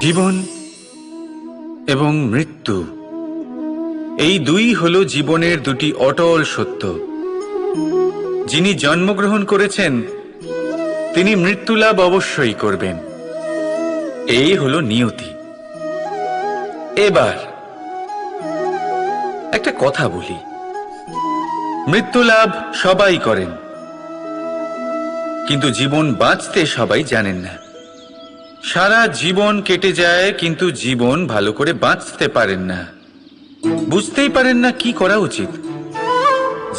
জীবন এবং মৃত্যু এই দুই হলো জীবনের দুটি অটল সত্য। যিনি জন্মগ্রহণ করেছেন তিনি মৃত্যু লাভ অবশ্যই করবেন, এই হলো নিয়তি। এবার একটা কথা বলি, মৃত্যু লাভ সবাই করেন, কিন্তু জীবন বাঁচতে সবাই জানেন না। সারা জীবন কেটে যায় কিন্তু জীবন ভালো করে বাঁচতে পারেন না, বুঝতেই পারেন না কি করা উচিত।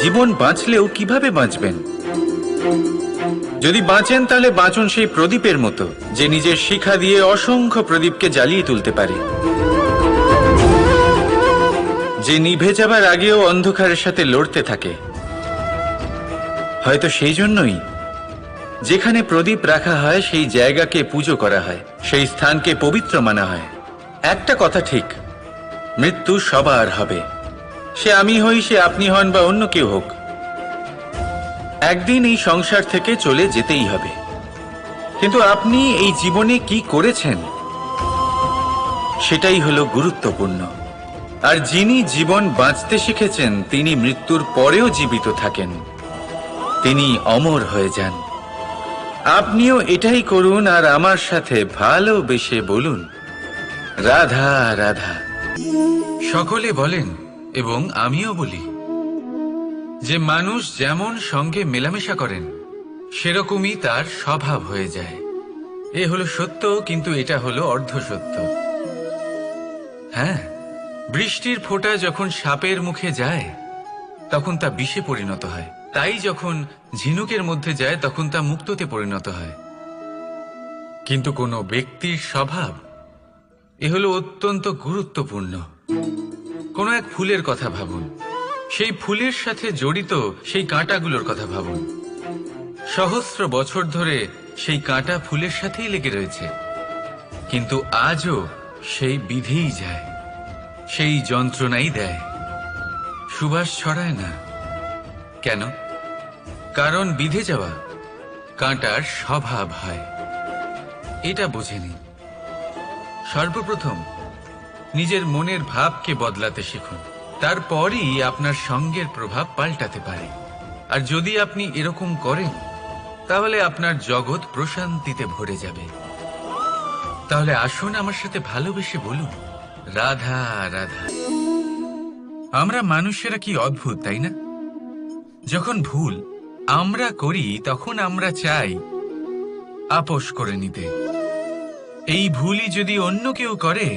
জীবন বাঁচলেও কিভাবে বাঁচবেন? যদি বাঁচেন তাহলে বাঁচুন সেই প্রদীপের মতো, যে নিজের শিখা দিয়ে অসংখ্য প্রদীপকে জ্বালিয়ে তুলতে পারে, যে নিভে যাবার আগেও অন্ধকারের সাথে লড়তে থাকে। হয়তো সেই জন্যই যেখানে প্রদীপ রাখা হয় সেই জায়গাকে পুজো করা হয়, সেই স্থানকে পবিত্র মানা হয়। একটা কথা ঠিক, মৃত্যু সবার হবে, সে আমি হই, সে আপনি হন বা অন্য কেউ হোক। একদিন এই সংসার থেকে চলে যেতেই হবে। কিন্তু আপনি এই জীবনে কি করেছেন সেটাই হলো গুরুত্বপূর্ণ। আর যিনি জীবন বাঁচতে শিখেছেন তিনি মৃত্যুর পরেও জীবিত থাকেন, তিনি অমর হয়ে যান। আপনিও এটাই করুন আর আমার সাথে ভালোবেসে বলুন, রাধা রাধা। সকলে বলেন এবং আমিও বলি যে মানুষ যেমন সঙ্গে মেলামেশা করেন সেরকমই তার স্বভাব হয়ে যায়। এ হলো সত্য, কিন্তু এটা হলো অর্ধ সত্য। হ্যাঁ, বৃষ্টির ফোঁটা যখন সাপের মুখে যায় তখন তা বিষে পরিণত হয়, তাই যখন ঝিনুকের মধ্যে যায় তখন তা মুক্তোতে পরিণত হয়। কিন্তু কোনো ব্যক্তির স্বভাব এ হলো অত্যন্ত গুরুত্বপূর্ণ। কোনো এক ফুলের কথা ভাবুন, সেই ফুলের সাথে জড়িত সেই কাঁটাগুলোর কথা ভাবুন। সহস্র বছর ধরে সেই কাঁটা ফুলের সাথেই লেগে রয়েছে, কিন্তু আজও সেই বিধেই যায়, সেই যন্ত্রণাই দেয়, সুবাস ছড়ায় না। কেন? কারণ বিধে যাওয়া কাঁটার স্বভাব হয়। এটা বুঝে নিন। সর্বপ্রথম নিজের মনের ভাবকে বদলাতে শিখুন, তারপরই আপনার সঙ্গের প্রভাব পাল্টাতে পারে। আর যদি আপনি এরকম করেন তাহলে আপনার জগৎ প্রশান্তিতে ভরে যাবে। তাহলে আসুন আমার সাথে ভালোবেসে বলুন, রাধা রাধা। আমরা মানুষেরা কি অদ্ভুত, তাই না? যখন ভুল আমরা করি তখন আমরা চাই আপোষ করে নিতে। এই ভুলই যদি অন্য কেউ করে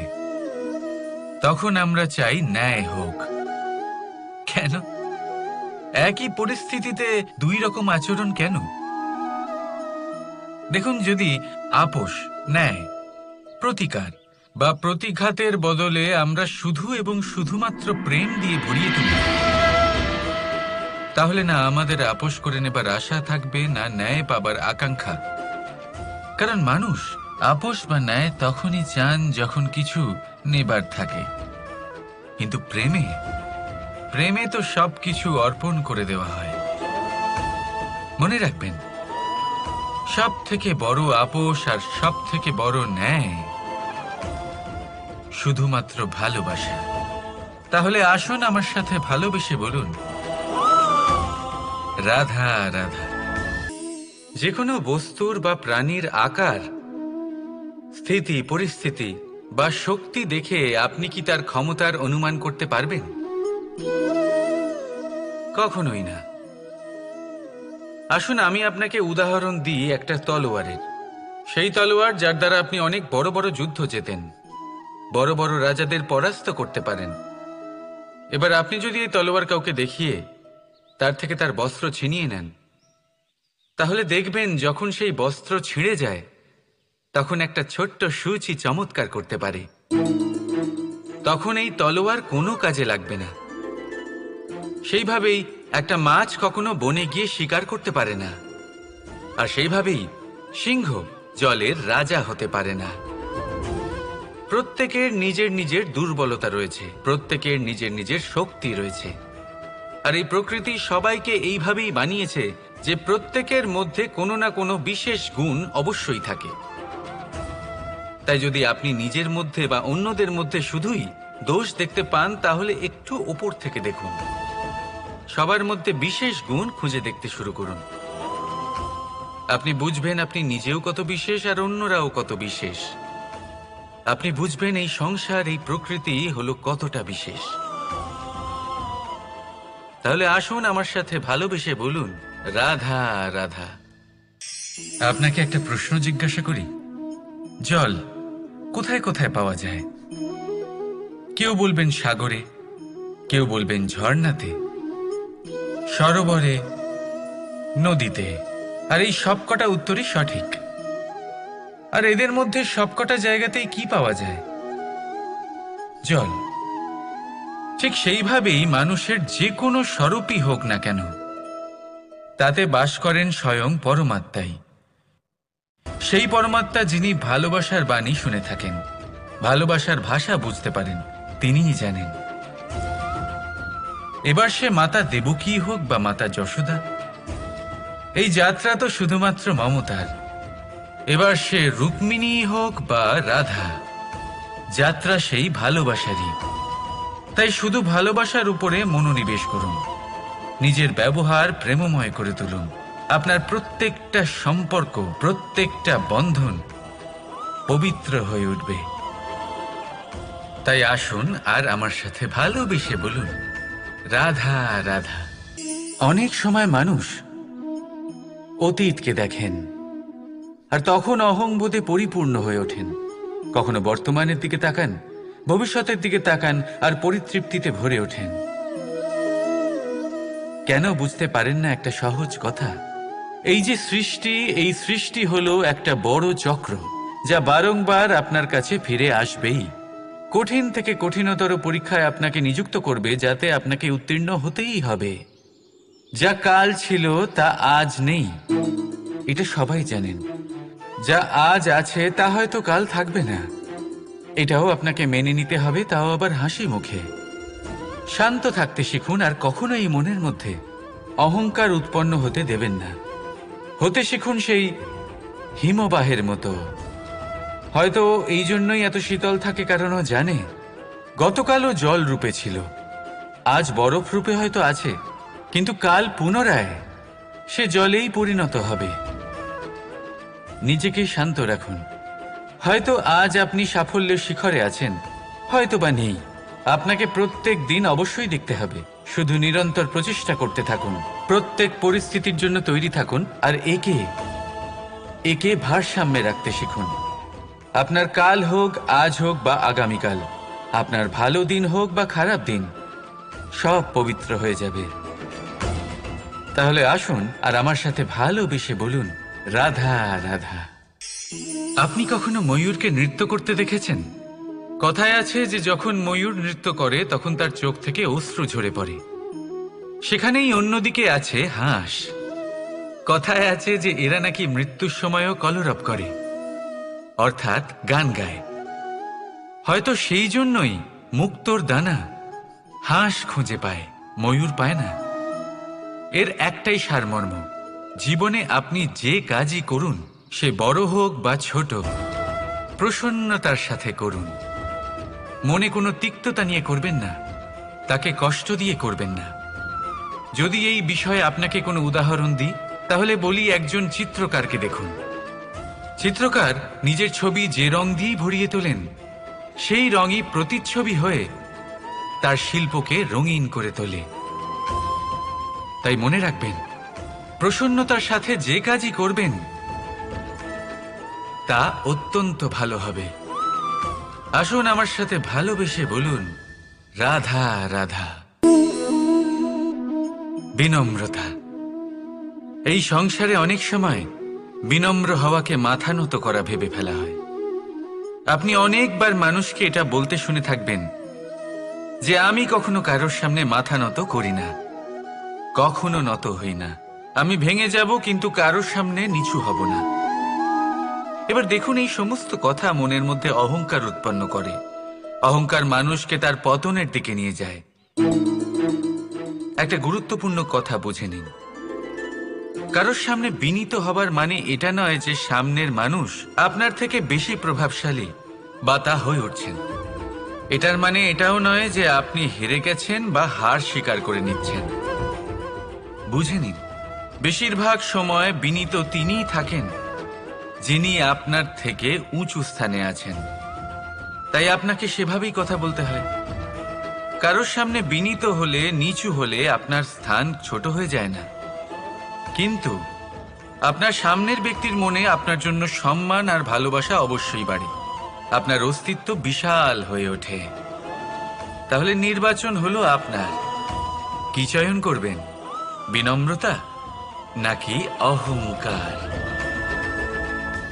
তখন আমরা চাই ন্যায় হোক। কেন? একই পরিস্থিতিতে দুই রকম আচরণ কেন? দেখুন, যদি আপোষ, ন্যায়, প্রতিকার বা প্রতিঘাতের বদলে আমরা শুধু এবং শুধুমাত্র প্রেম দিয়ে ভরিয়ে তুলি, তাহলে না আমাদের আপোষ করে নেবার আশা থাকবে, না ন্যায় পাবার আকাঙ্ক্ষা। কারণ মানুষ আপোষ বা ন্যায় তখনই চান যখন কিছু নেবার থাকে, কিন্তু প্রেমে তো সবকিছু অর্পণ করে দেওয়া হয়। মনে রাখবেন, সব থেকে বড় আপোষ আর সব থেকে বড় ন্যায় শুধুমাত্র ভালোবাসা। তাহলে আসুন আমার সাথে ভালোবেসে বলুন, রাধা রাধা। যে কোনো বস্তুর বা প্রাণীর আকার, স্থিতি, পরিস্থিতি বা শক্তি দেখে আপনি কি তার ক্ষমতার অনুমান করতে পারবেন? কখনোই না। আসুন আমি আপনাকে উদাহরণ দিই একটা তলোয়ারের। সেই তলোয়ার যার দ্বারা আপনি অনেক বড় বড় যুদ্ধ জেতেন, বড় বড় রাজাদের পরাস্ত করতে পারেন। এবার আপনি যদি এই তলোয়ার কাউকে দেখিয়ে তার থেকে তার বস্ত্র ছিনিয়ে নেন, তাহলে দেখবেন যখন সেই বস্ত্র ছিঁড়ে যায় তখন একটা ছোট্ট সূচি চমৎকার করতে পারে। তখন এই তলোয়ার কোনো কাজে লাগবে না। সেইভাবেই একটা মাছ কখনো বনে গিয়ে শিকার করতে পারে না, আর সেইভাবেই সিংহ জলের রাজা হতে পারে না। প্রত্যেকের নিজের নিজের দুর্বলতা রয়েছে, প্রত্যেকের নিজের নিজের শক্তি রয়েছে। আর এই প্রকৃতি সবাইকে এইভাবেই বানিয়েছে যে প্রত্যেকের মধ্যে কোনো না কোনো বিশেষ গুণ অবশ্যই থাকে। তাই যদি আপনি নিজের মধ্যে বা অন্যদের মধ্যে শুধুই দোষ দেখতে পান তাহলে একটু ওপর থেকে দেখুন। সবার মধ্যে বিশেষ গুণ খুঁজে দেখতে শুরু করুন। আপনি বুঝবেন আপনি নিজেও কত বিশেষ আর অন্যরাও কত বিশেষ। আপনি বুঝবেন এই সংসার, এই প্রকৃতি হলো কতটা বিশেষ। তাহলে আসুন আমার সাথে ভালোবেসে বলুন, রাধা রাধা। আপনাকে একটা প্রশ্ন জিজ্ঞাসা করি, জল কোথায় কোথায় পাওয়া যায়? কেউ বলবেন সাগরে, কেউ বলবেন ঝর্ণাতে, সরোবরে, নদীতে। আর এই সবকটা উত্তরই সঠিক। আর এদের মধ্যে সবকটা জায়গাতেই কি পাওয়া যায়? জল। ঠিক সেইভাবেই মানুষের যে কোনো স্বরূপই হোক না কেন, তাতে বাস করেন স্বয়ং পরমাত্মাই। সেই পরমাত্মা যিনি ভালোবাসার বাণী শুনে থাকেন, ভালোবাসার ভাষা বুঝতে পারেন, তিনিই জানেন। এবার সে মাতা দেবকী হোক বা মাতা যশোদা, এই যাত্রা তো শুধুমাত্র মমতার। এবার সে রুক্মিণী হোক বা রাধা, যাত্রা সেই ভালোবাসারই। তাই শুধু ভালোবাসার উপরে মনোনিবেশ করুন, নিজের ব্যবহার প্রেমময় করে তুলুন। আপনার প্রত্যেকটা সম্পর্ক, প্রত্যেকটা বন্ধন পবিত্র হয়ে উঠবে। তাই আসুন আর আমার সাথে ভালোবেসে বলুন, রাধা রাধা। অনেক সময় মানুষ অতীতকে দেখেন আর তখন অহংবোধে পরিপূর্ণ হয়ে ওঠেন। কখনো বর্তমানের দিকে তাকান, ভবিষ্যতের দিকে তাকান আর পরিতৃপ্তিতে ভরে ওঠেন। কেন বুঝতে পারেন না একটা সহজ কথা? এই যে সৃষ্টি, এই সৃষ্টি হলো একটা বড় চক্র, যা বারংবার আপনার কাছে ফিরে আসবেই। কঠিন থেকে কঠিনতর পরীক্ষায় আপনাকে নিযুক্ত করবে, যাতে আপনাকে উত্তীর্ণ হতেই হবে। যা কাল ছিল তা আজ নেই, এটা সবাই জানেন। যা আজ আছে তা হয়তো কাল থাকবে না, এটাও আপনাকে মেনে নিতে হবে, তাও আবার হাসি মুখে। শান্ত থাকতে শিখুন আর কখনোই মনের মধ্যে অহংকার উৎপন্ন হতে দেবেন না। হতে শিখুন সেই হিমবাহের মতো। হয়তো এই জন্যই এত শীতল থাকে, কারণ ও জানে গতকালও জল রূপে ছিল, আজ বরফ রূপে হয়তো আছে, কিন্তু কাল পুনরায় সে জলেই পরিণত হবে। নিজেকে শান্ত রাখুন। হয়তো আজ আপনি সাফল্যের শিখরে আছেন, হয়তো বা নেই। আপনাকে প্রত্যেক দিন অবশ্যই দেখতে হবে। শুধু নিরন্তর প্রচেষ্টা করতে থাকুন, প্রত্যেক পরিস্থিতির জন্য তৈরি থাকুন, আর একে ভারসাম্যে রাখতে শিখুন। আপনার কাল হোক, আজ হোক বা আগামীকাল, আপনার ভালো দিন হোক বা খারাপ দিন, সব পবিত্র হয়ে যাবে। তাহলে আসুন আর আমার সাথে ভালোবেসে বলুন, রাধা রাধা। আপনি কখনো ময়ূরকে নৃত্য করতে দেখেছেন? কথায় আছে যে যখন ময়ূর নৃত্য করে তখন তার চোখ থেকে অশ্রু ঝরে পড়ে। সেখানেই অন্যদিকে আছে হাঁস। কথায় আছে যে এরা নাকি মৃত্যুর সময়ও কলরব করে, অর্থাৎ গান গায়। হয়তো সেই জন্যই মুক্তোর দানা হাঁস খুঁজে পায়, ময়ূর পায় না। এর একটাই সারমর্ম, জীবনে আপনি যে কাজই করুন, সে বড় হোক বা ছোট, প্রসন্নতার সাথে করুন। মনে কোনো তিক্ততা নিয়ে করবেন না, তাকে কষ্ট দিয়ে করবেন না। যদি এই বিষয়ে আপনাকে কোনো উদাহরণ দিই, তাহলে বলি একজন চিত্রকারকে দেখুন। চিত্রকার নিজের ছবি যে রং দিয়েই ভরিয়ে তোলেন, সেই রঙই প্রতিচ্ছবি হয়ে তার শিল্পকে রঙিন করে তোলে। তাই মনে রাখবেন, প্রসন্নতার সাথে যে কাজই করবেন তা অত্যন্ত ভালো হবে। আসুন আমার সাথে ভালোবেসে বলুন, রাধা রাধা। বিনম্রতা। এই সংসারে অনেক সময় বিনম্র হওয়াকে মাথা নত করা ভেবে ফেলা হয়। আপনি অনেকবার মানুষকে এটা বলতে শুনে থাকবেন যে আমি কখনো কারোর সামনে মাথা নত করি না, কখনো নত হই না, আমি ভেঙে যাব কিন্তু কারোর সামনে নিচু হব না। এবার দেখুন, এই সমস্ত কথা মনের মধ্যে অহংকার উৎপন্ন করে। অহংকার মানুষকে তার পতনের দিকে নিয়ে যায়। একটা গুরুত্বপূর্ণ কথা বুঝে নিন, কারোর সামনে বিনীত হবার মানে এটা নয় যে সামনের মানুষ আপনার থেকে বেশি প্রভাবশালী বা তা হয়ে উঠছেন। এটার মানে এটাও নয় যে আপনি হেরে গেছেন বা হার স্বীকার করে নিচ্ছেন। বুঝে নিন, বেশিরভাগ সময় বিনীত তিনিই থাকেন যিনি আপনার থেকে উঁচু স্থানে আছেন। তাই আপনাকে সেভাবেই কথা বলতে হয়। কারোর সামনে বিনীত হলে, নিচু হলে আপনার স্থান ছোট হয়ে যায় না, কিন্তু আপনার সামনের ব্যক্তির মনে আপনার জন্য সম্মান আর ভালোবাসা অবশ্যই বাড়ে। আপনার অস্তিত্ব বিশাল হয়ে ওঠে। তাহলে নির্বাচন হলো আপনার। কি চয়ন করবেন? বিনম্রতা নাকি অহংকার?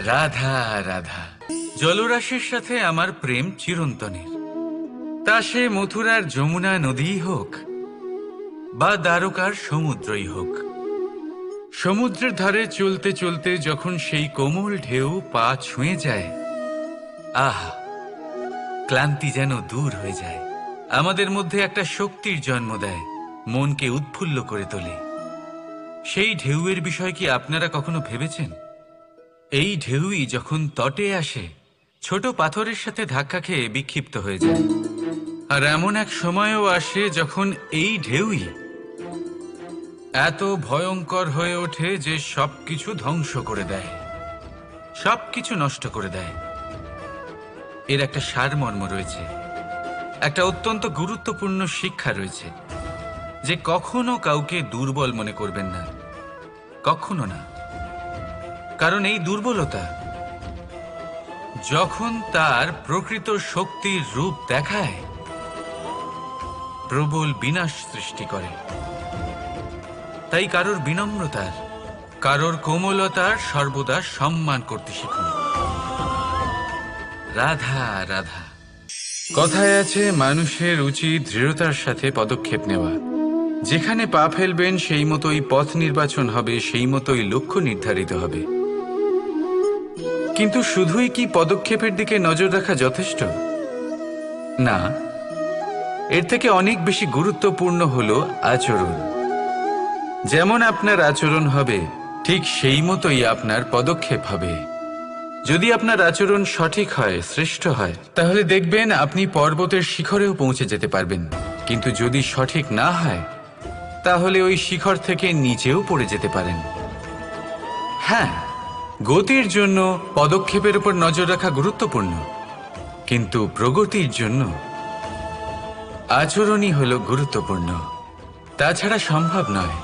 রাধা রাধা। জলরাশির সাথে আমার প্রেম চিরন্তনের। তা সে মথুরার যমুনা নদীই হোক বা দ্বারকার সমুদ্রই হোক। সমুদ্রের ধারে চলতে চলতে যখন সেই কোমল ঢেউ পা ছুঁয়ে যায়, আহা, ক্লান্তি যেন দূর হয়ে যায়। আমাদের মধ্যে একটা শক্তির জন্ম দেয়, মনকে উৎফুল্ল করে তোলে। সেই ঢেউয়ের বিষয় কি আপনারা কখনো ভেবেছেন? এই ঢেউই যখন তটে আসে, ছোট পাথরের সাথে ধাক্কা খেয়ে বিক্ষিপ্ত হয়ে যায়। আর এমন এক সময়ও আসে যখন এই ঢেউই এত ভয়ঙ্কর হয়ে ওঠে যে সবকিছু ধ্বংস করে দেয়, সবকিছু নষ্ট করে দেয়। এর একটা সারমর্ম রয়েছে, একটা অত্যন্ত গুরুত্বপূর্ণ শিক্ষা রয়েছে, যে কখনো কাউকে দুর্বল মনে করবেন না, কখনো না। কারণ এই দুর্বলতা যখন তার প্রকৃত শক্তির রূপ দেখায়, প্রবল বিনাশ সৃষ্টি করে। তাই কারোর বিনম্রতার, কারোর কোমলতার সর্বদা সম্মান করতে শিখুন। রাধা রাধা। কথায় আছে, মানুষের উচিত দৃঢ়তার সাথে পদক্ষেপ নেওয়া। যেখানে পা ফেলবেন সেই মতোই পথ নির্বাচন হবে, সেই মতোই লক্ষ্য নির্ধারিত হবে। কিন্তু শুধুই কি পদক্ষেপের দিকে নজর রাখা যথেষ্ট? না, এর থেকে অনেক বেশি গুরুত্বপূর্ণ হলো আচরণ। যেমন আপনার আচরণ হবে, ঠিক সেই মতোই আপনার পদক্ষেপ হবে। যদি আপনার আচরণ সঠিক হয়, শ্রেষ্ঠ হয়, তাহলে দেখবেন আপনি পর্বতের শিখরেও পৌঁছে যেতে পারবেন। কিন্তু যদি সঠিক না হয়, তাহলে ওই শিখর থেকে নিচেও পড়ে যেতে পারেন। হ্যাঁ, গতির জন্য পদক্ষেপের উপর নজর রাখা গুরুত্বপূর্ণ, কিন্তু প্রগতির জন্য আচরণই হলো গুরুত্বপূর্ণ। তাছাড়া সম্ভব নয়।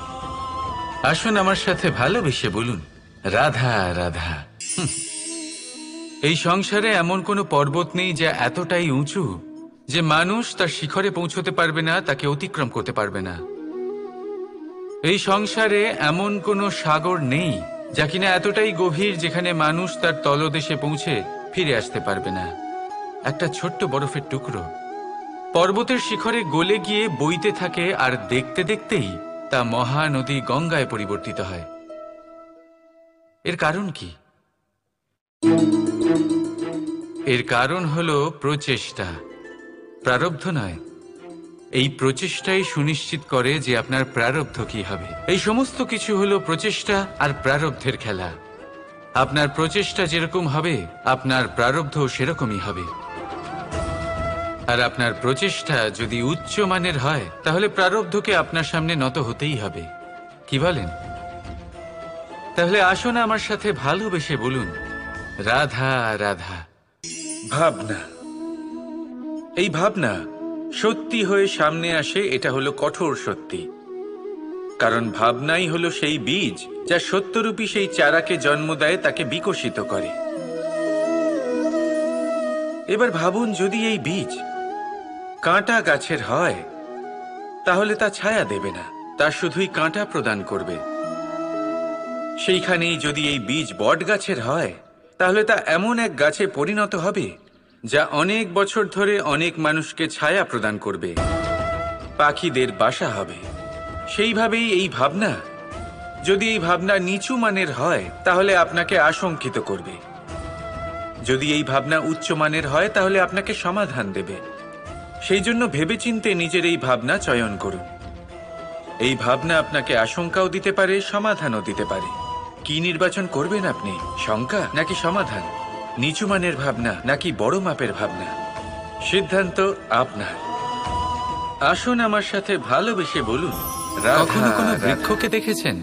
আসুন আমার সাথে ভালোবেসে বলুন, রাধা রাধা। এই সংসারে এমন কোনো পর্বত নেই যা এতটাই উঁচু যে মানুষ তার শিখরে পৌঁছতে পারবে না, তাকে অতিক্রম করতে পারবে না। এই সংসারে এমন কোনো সাগর নেই যা কিনা এতটাই গভীর যেখানে মানুষ তার তলদেশে পৌঁছে ফিরে আসতে পারবে না। একটা ছোট্ট বরফের টুকরো পর্বতের শিখরে গলে গিয়ে বইতে থাকে, আর দেখতে দেখতেই তা মহানদী গঙ্গায় পরিবর্তিত হয়। এর কারণ কি? এর কারণ হলো প্রচেষ্টা, প্রারব্ধ নয়। এই প্রচেষ্টাই সুনিশ্চিত করে যে আপনার প্রারব্ধ কি হবে। এই সমস্ত কিছু হলো প্রচেষ্টা আর প্রারব্ধের খেলা। আপনার প্রচেষ্টা যেরকম হবে, আপনার প্রারব্ধ সেরকমই হবে। আর আপনার প্রচেষ্টা যদি উচ্চ মানের হয়, তাহলে প্রারব্ধকে আপনার সামনে নত হতেই হবে। কি বলেন? তাহলে আসুন আমার সাথে ভালোবেসে বলুন, রাধা রাধা। ভাবনা, এই ভাবনা সত্যি হয়ে সামনে আসে, এটা হলো কঠোর সত্যি। কারণ ভাবনাই হলো সেই বীজ যা সত্যরূপী সেই চারাকে জন্ম দেয়, তাকে বিকশিত করে। এবার ভাবুন, যদি এই বীজ কাঁটা গাছের হয়, তাহলে তা ছায়া দেবে না, তা শুধুই কাঁটা প্রদান করবে। সেইখানেই যদি এই বীজ বট গাছের হয়, তাহলে তা এমন এক গাছে পরিণত হবে যা অনেক বছর ধরে অনেক মানুষকে ছায়া প্রদান করবে, পাখিদের বাসা হবে। সেইভাবেই এই ভাবনা, যদি এই ভাবনা নিচু মানের হয়, তাহলে আপনাকে আশঙ্কিত করবে। যদি এই ভাবনা উচ্চ মানের হয়, তাহলে আপনাকে সমাধান দেবে। সেই জন্য ভেবেচিন্তে নিজের এই ভাবনা চয়ন করুন। এই ভাবনা আপনাকে আশঙ্কাও দিতে পারে, সমাধানও দিতে পারে। কি নির্বাচন করবেন আপনি, শঙ্কা নাকি সমাধান? নিচু মানের ভাবনা নাকি বড় মাপের ভাবনা? সিদ্ধান্ত আপনার। আসুন আমার সাথে ভালোবেসে বলুন, কখনো কোনো বৃক্ষকে দেখেছেন?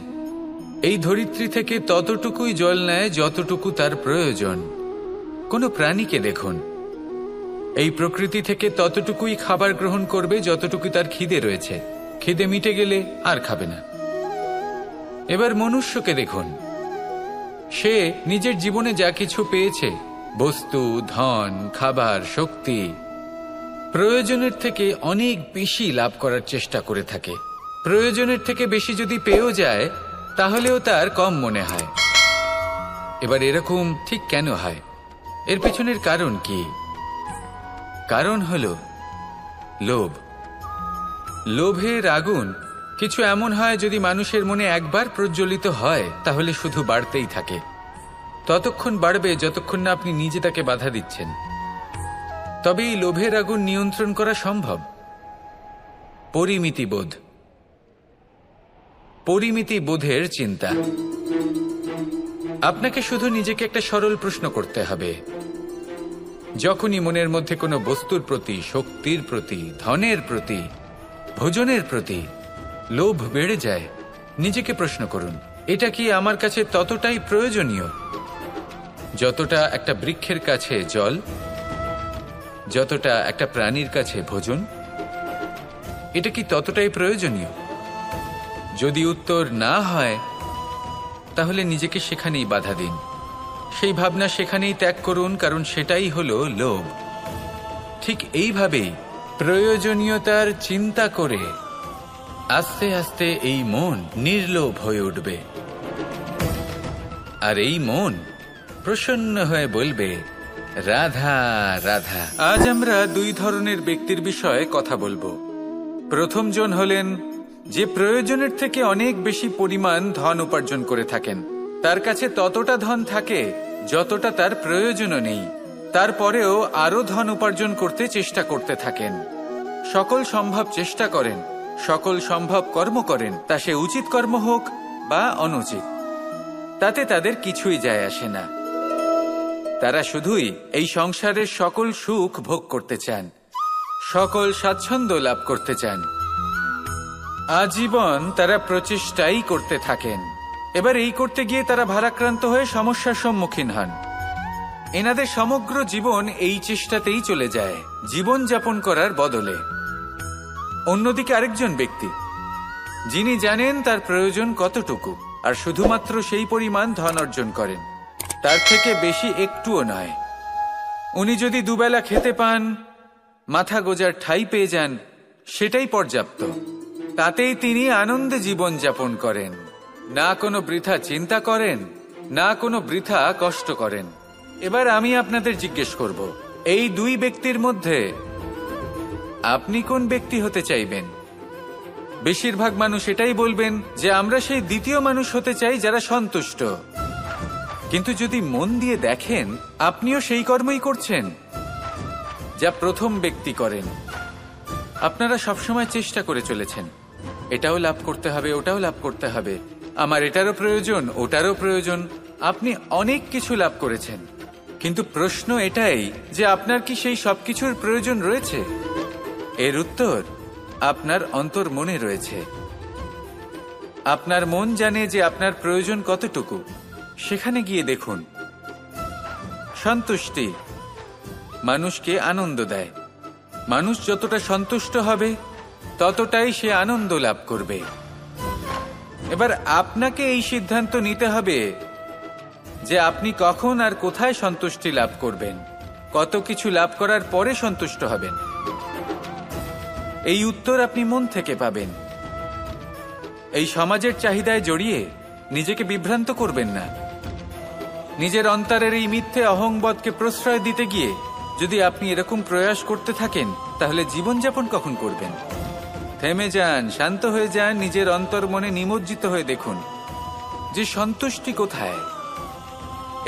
এই ধরিত্রী থেকে ততটুকুই জল নেয় যতটুকু তার প্রয়োজন। কোনো প্রাণীকে দেখুন, এই প্রকৃতি থেকে ততটুকুই খাবার গ্রহণ করবে যতটুকু তার খিদে রয়েছে। খিদে মিটে গেলে আর খাবে না। এবার মনুষ্যকে দেখুন, সে নিজের জীবনে যা কিছু পেয়েছে, বস্তু, ধন, খাবার, শক্তি, প্রয়োজনের থেকে অনেক বেশি লাভ করার চেষ্টা করে থাকে। প্রয়োজনের থেকে বেশি যদি পেয়েও যায় তাহলেও তার কম মনে হয়। এবার এরকম ঠিক কেন হয়? এর পেছনের কারণ কি? কারণ হলো লোভ। লোভের আগুন কিছু এমন হয়, যদি মানুষের মনে একবার প্রজ্বলিত হয় তাহলে শুধু বাড়তেই থাকে। ততক্ষণ বাড়বে যতক্ষণ না আপনি নিজে তাকে বাধা দিচ্ছেন। তবে এই লোভের আগুন নিয়ন্ত্রণ করা সম্ভব। পরিমিতিবোধ, পরিমিতিবোধের চিন্তা। আপনাকে শুধু নিজেকে একটা সরল প্রশ্ন করতে হবে। যখনই মনের মধ্যে কোনো বস্তুর প্রতি, শক্তির প্রতি, ধনের প্রতি, ভোজনের প্রতি লোভ বেড়ে যায়, নিজেকে প্রশ্ন করুন, এটা কি আমার কাছে ততটাই প্রয়োজনীয় যতটা একটা বৃক্ষের কাছে জল, যতটা একটা প্রাণীর কাছে ভোজন? এটা কি ততটাই প্রয়োজনীয়? যদি উত্তর না হয় তাহলে নিজেকে সেখানেই বাধা দিন। সেই ভাবনা সেখানেই ত্যাগ করুন, কারণ সেটাই হলো লোভ। ঠিক এইভাবেই প্রয়োজনীয়তার চিন্তা করে আস্তে আস্তে এই মন নির্লোভ হয়ে উঠবে। আর এই মন প্রসন্ন হয়ে বলবে, রাধা রাধা। আজ আমরা দুই ধরনের ব্যক্তির বিষয়ে কথা বলবো। প্রথম জন হলেন যে প্রয়োজনের থেকে অনেক বেশি পরিমাণ ধন উপার্জন করে থাকেন। তার কাছে ততটা ধন থাকে যতটা তার প্রয়োজনও নেই, তারপরেও আরো ধন উপার্জন করতে চেষ্টা করতে থাকেন। সকল সম্ভব চেষ্টা করেন, সকল সম্ভব কর্ম করেন, তা সে উচিত কর্ম হোক বা অনুচিত, তাতে তাদের কিছুই যায় আসে না। তারা শুধুই এই সংসারের সকল সুখ ভোগ করতে চান, সকল স্বাচ্ছন্দ্য লাভ করতে চান। আজীবন তারা প্রচেষ্টাই করতে থাকেন। এবার এই করতে গিয়ে তারা ভারাক্রান্ত হয়ে সমস্যার সম্মুখীন হন। এনাদের সমগ্র জীবন এই চেষ্টাতেই চলে যায়, জীবন যাপন করার বদলে। অন্যদিকে আরেকজন ব্যক্তি, যিনি জানেন তার প্রয়োজন কতটুকু, আর শুধুমাত্র সেই পরিমাণ ধন অর্জন করেন, তার থেকে বেশি একটুও নয়। উনি যদি দুবেলা খেতে পান, মাথা গোজার ঠাঁই পেয়ে যান, সেটাই পর্যাপ্ত। তাতেই তিনি আনন্দে জীবন যাপন করেন, না কোনো বৃথা চিন্তা করেন, না কোনো বৃথা কষ্ট করেন। এবার আমি আপনাদের জিজ্ঞেস করব, এই দুই ব্যক্তির মধ্যে আপনি কোন ব্যক্তি হতে চাইবেন? বেশিরভাগ মানুষ এটাই বলবেন যে আমরা সেই দ্বিতীয় মানুষ হতে চাই যারা সন্তুষ্ট। কিন্তু যদি মন দিয়ে দেখেন, আপনিও সেই কর্মই করছেন যা প্রথম ব্যক্তি করেন। আপনারা সবসময় চেষ্টা করে চলেছেন, এটাও লাভ করতে হবে, ওটাও লাভ করতে হবে, আমার এটারও প্রয়োজন, ওটারও প্রয়োজন। আপনি অনেক কিছু লাভ করেছেন, কিন্তু প্রশ্ন এটাই যে আপনার কি সেই সবকিছুর প্রয়োজন রয়েছে? এর উত্তর আপনার অন্তর্মনে রয়েছে। আপনার মন জানে যে আপনার প্রয়োজন কতটুকু। সেখানে গিয়ে দেখুন। সন্তুষ্টি মানুষকে আনন্দ দেয়। মানুষ যতটা সন্তুষ্ট হবে ততটাই সে আনন্দ লাভ করবে। এবার আপনাকে এই সিদ্ধান্ত নিতে হবে যে আপনি কখন আর কোথায় সন্তুষ্টি লাভ করবেন, কত কিছু লাভ করার পরে সন্তুষ্ট হবেন। এই উত্তর আপনি মন থেকে পাবেন। এই সমাজের চাহিদায় জড়িয়ে নিজেকে বিভ্রান্ত করবেন না। নিজের অন্তরের এই মিথ্যে অহংবোধকে প্রশ্রয় দিতে গিয়ে যদি আপনি এরকম প্রয়াস করতে থাকেন, তাহলে জীবনযাপন কখন করবেন? থেমে যান, শান্ত হয়ে যান, নিজের অন্তর্মনে নিমজ্জিত হয়ে দেখুন যে সন্তুষ্টি কোথায়।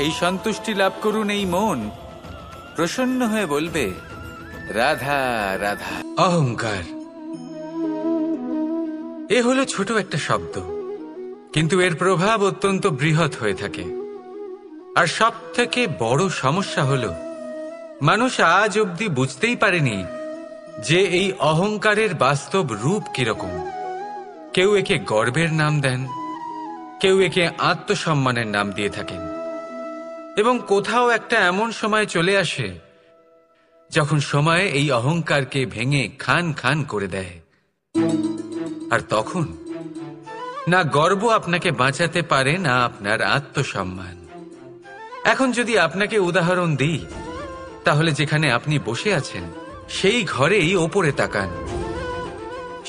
এই সন্তুষ্টি লাভ করুন। এই মন প্রসন্ন হয়ে বলবে, রাধা রাধা। অহংকার, এ হলো ছোট একটা শব্দ, কিন্তু এর প্রভাব অত্যন্ত বৃহৎ হয়ে থাকে। আর সব থেকে বড় সমস্যা হলো মানুষ আজ অবধি বুঝতেই পারেনি যে এই অহংকারের বাস্তব রূপ কিরকম। কেউ একে গর্বের নাম দেন, কেউ একে আত্মসম্মানের নাম দিয়ে থাকেন, এবং কোথাও একটা এমন সময় চলে আসে যখন সময় এই অহংকারকে ভেঙে খান খান করে দেয়। আর তখন না গর্ব আপনাকে বাঁচাতে পারে, না আপনার আত্মসম্মান। এখন যদি আপনাকে উদাহরণ দিই, তাহলে যেখানে আপনি বসে আছেন সেই ঘরেই ওপরে তাকান,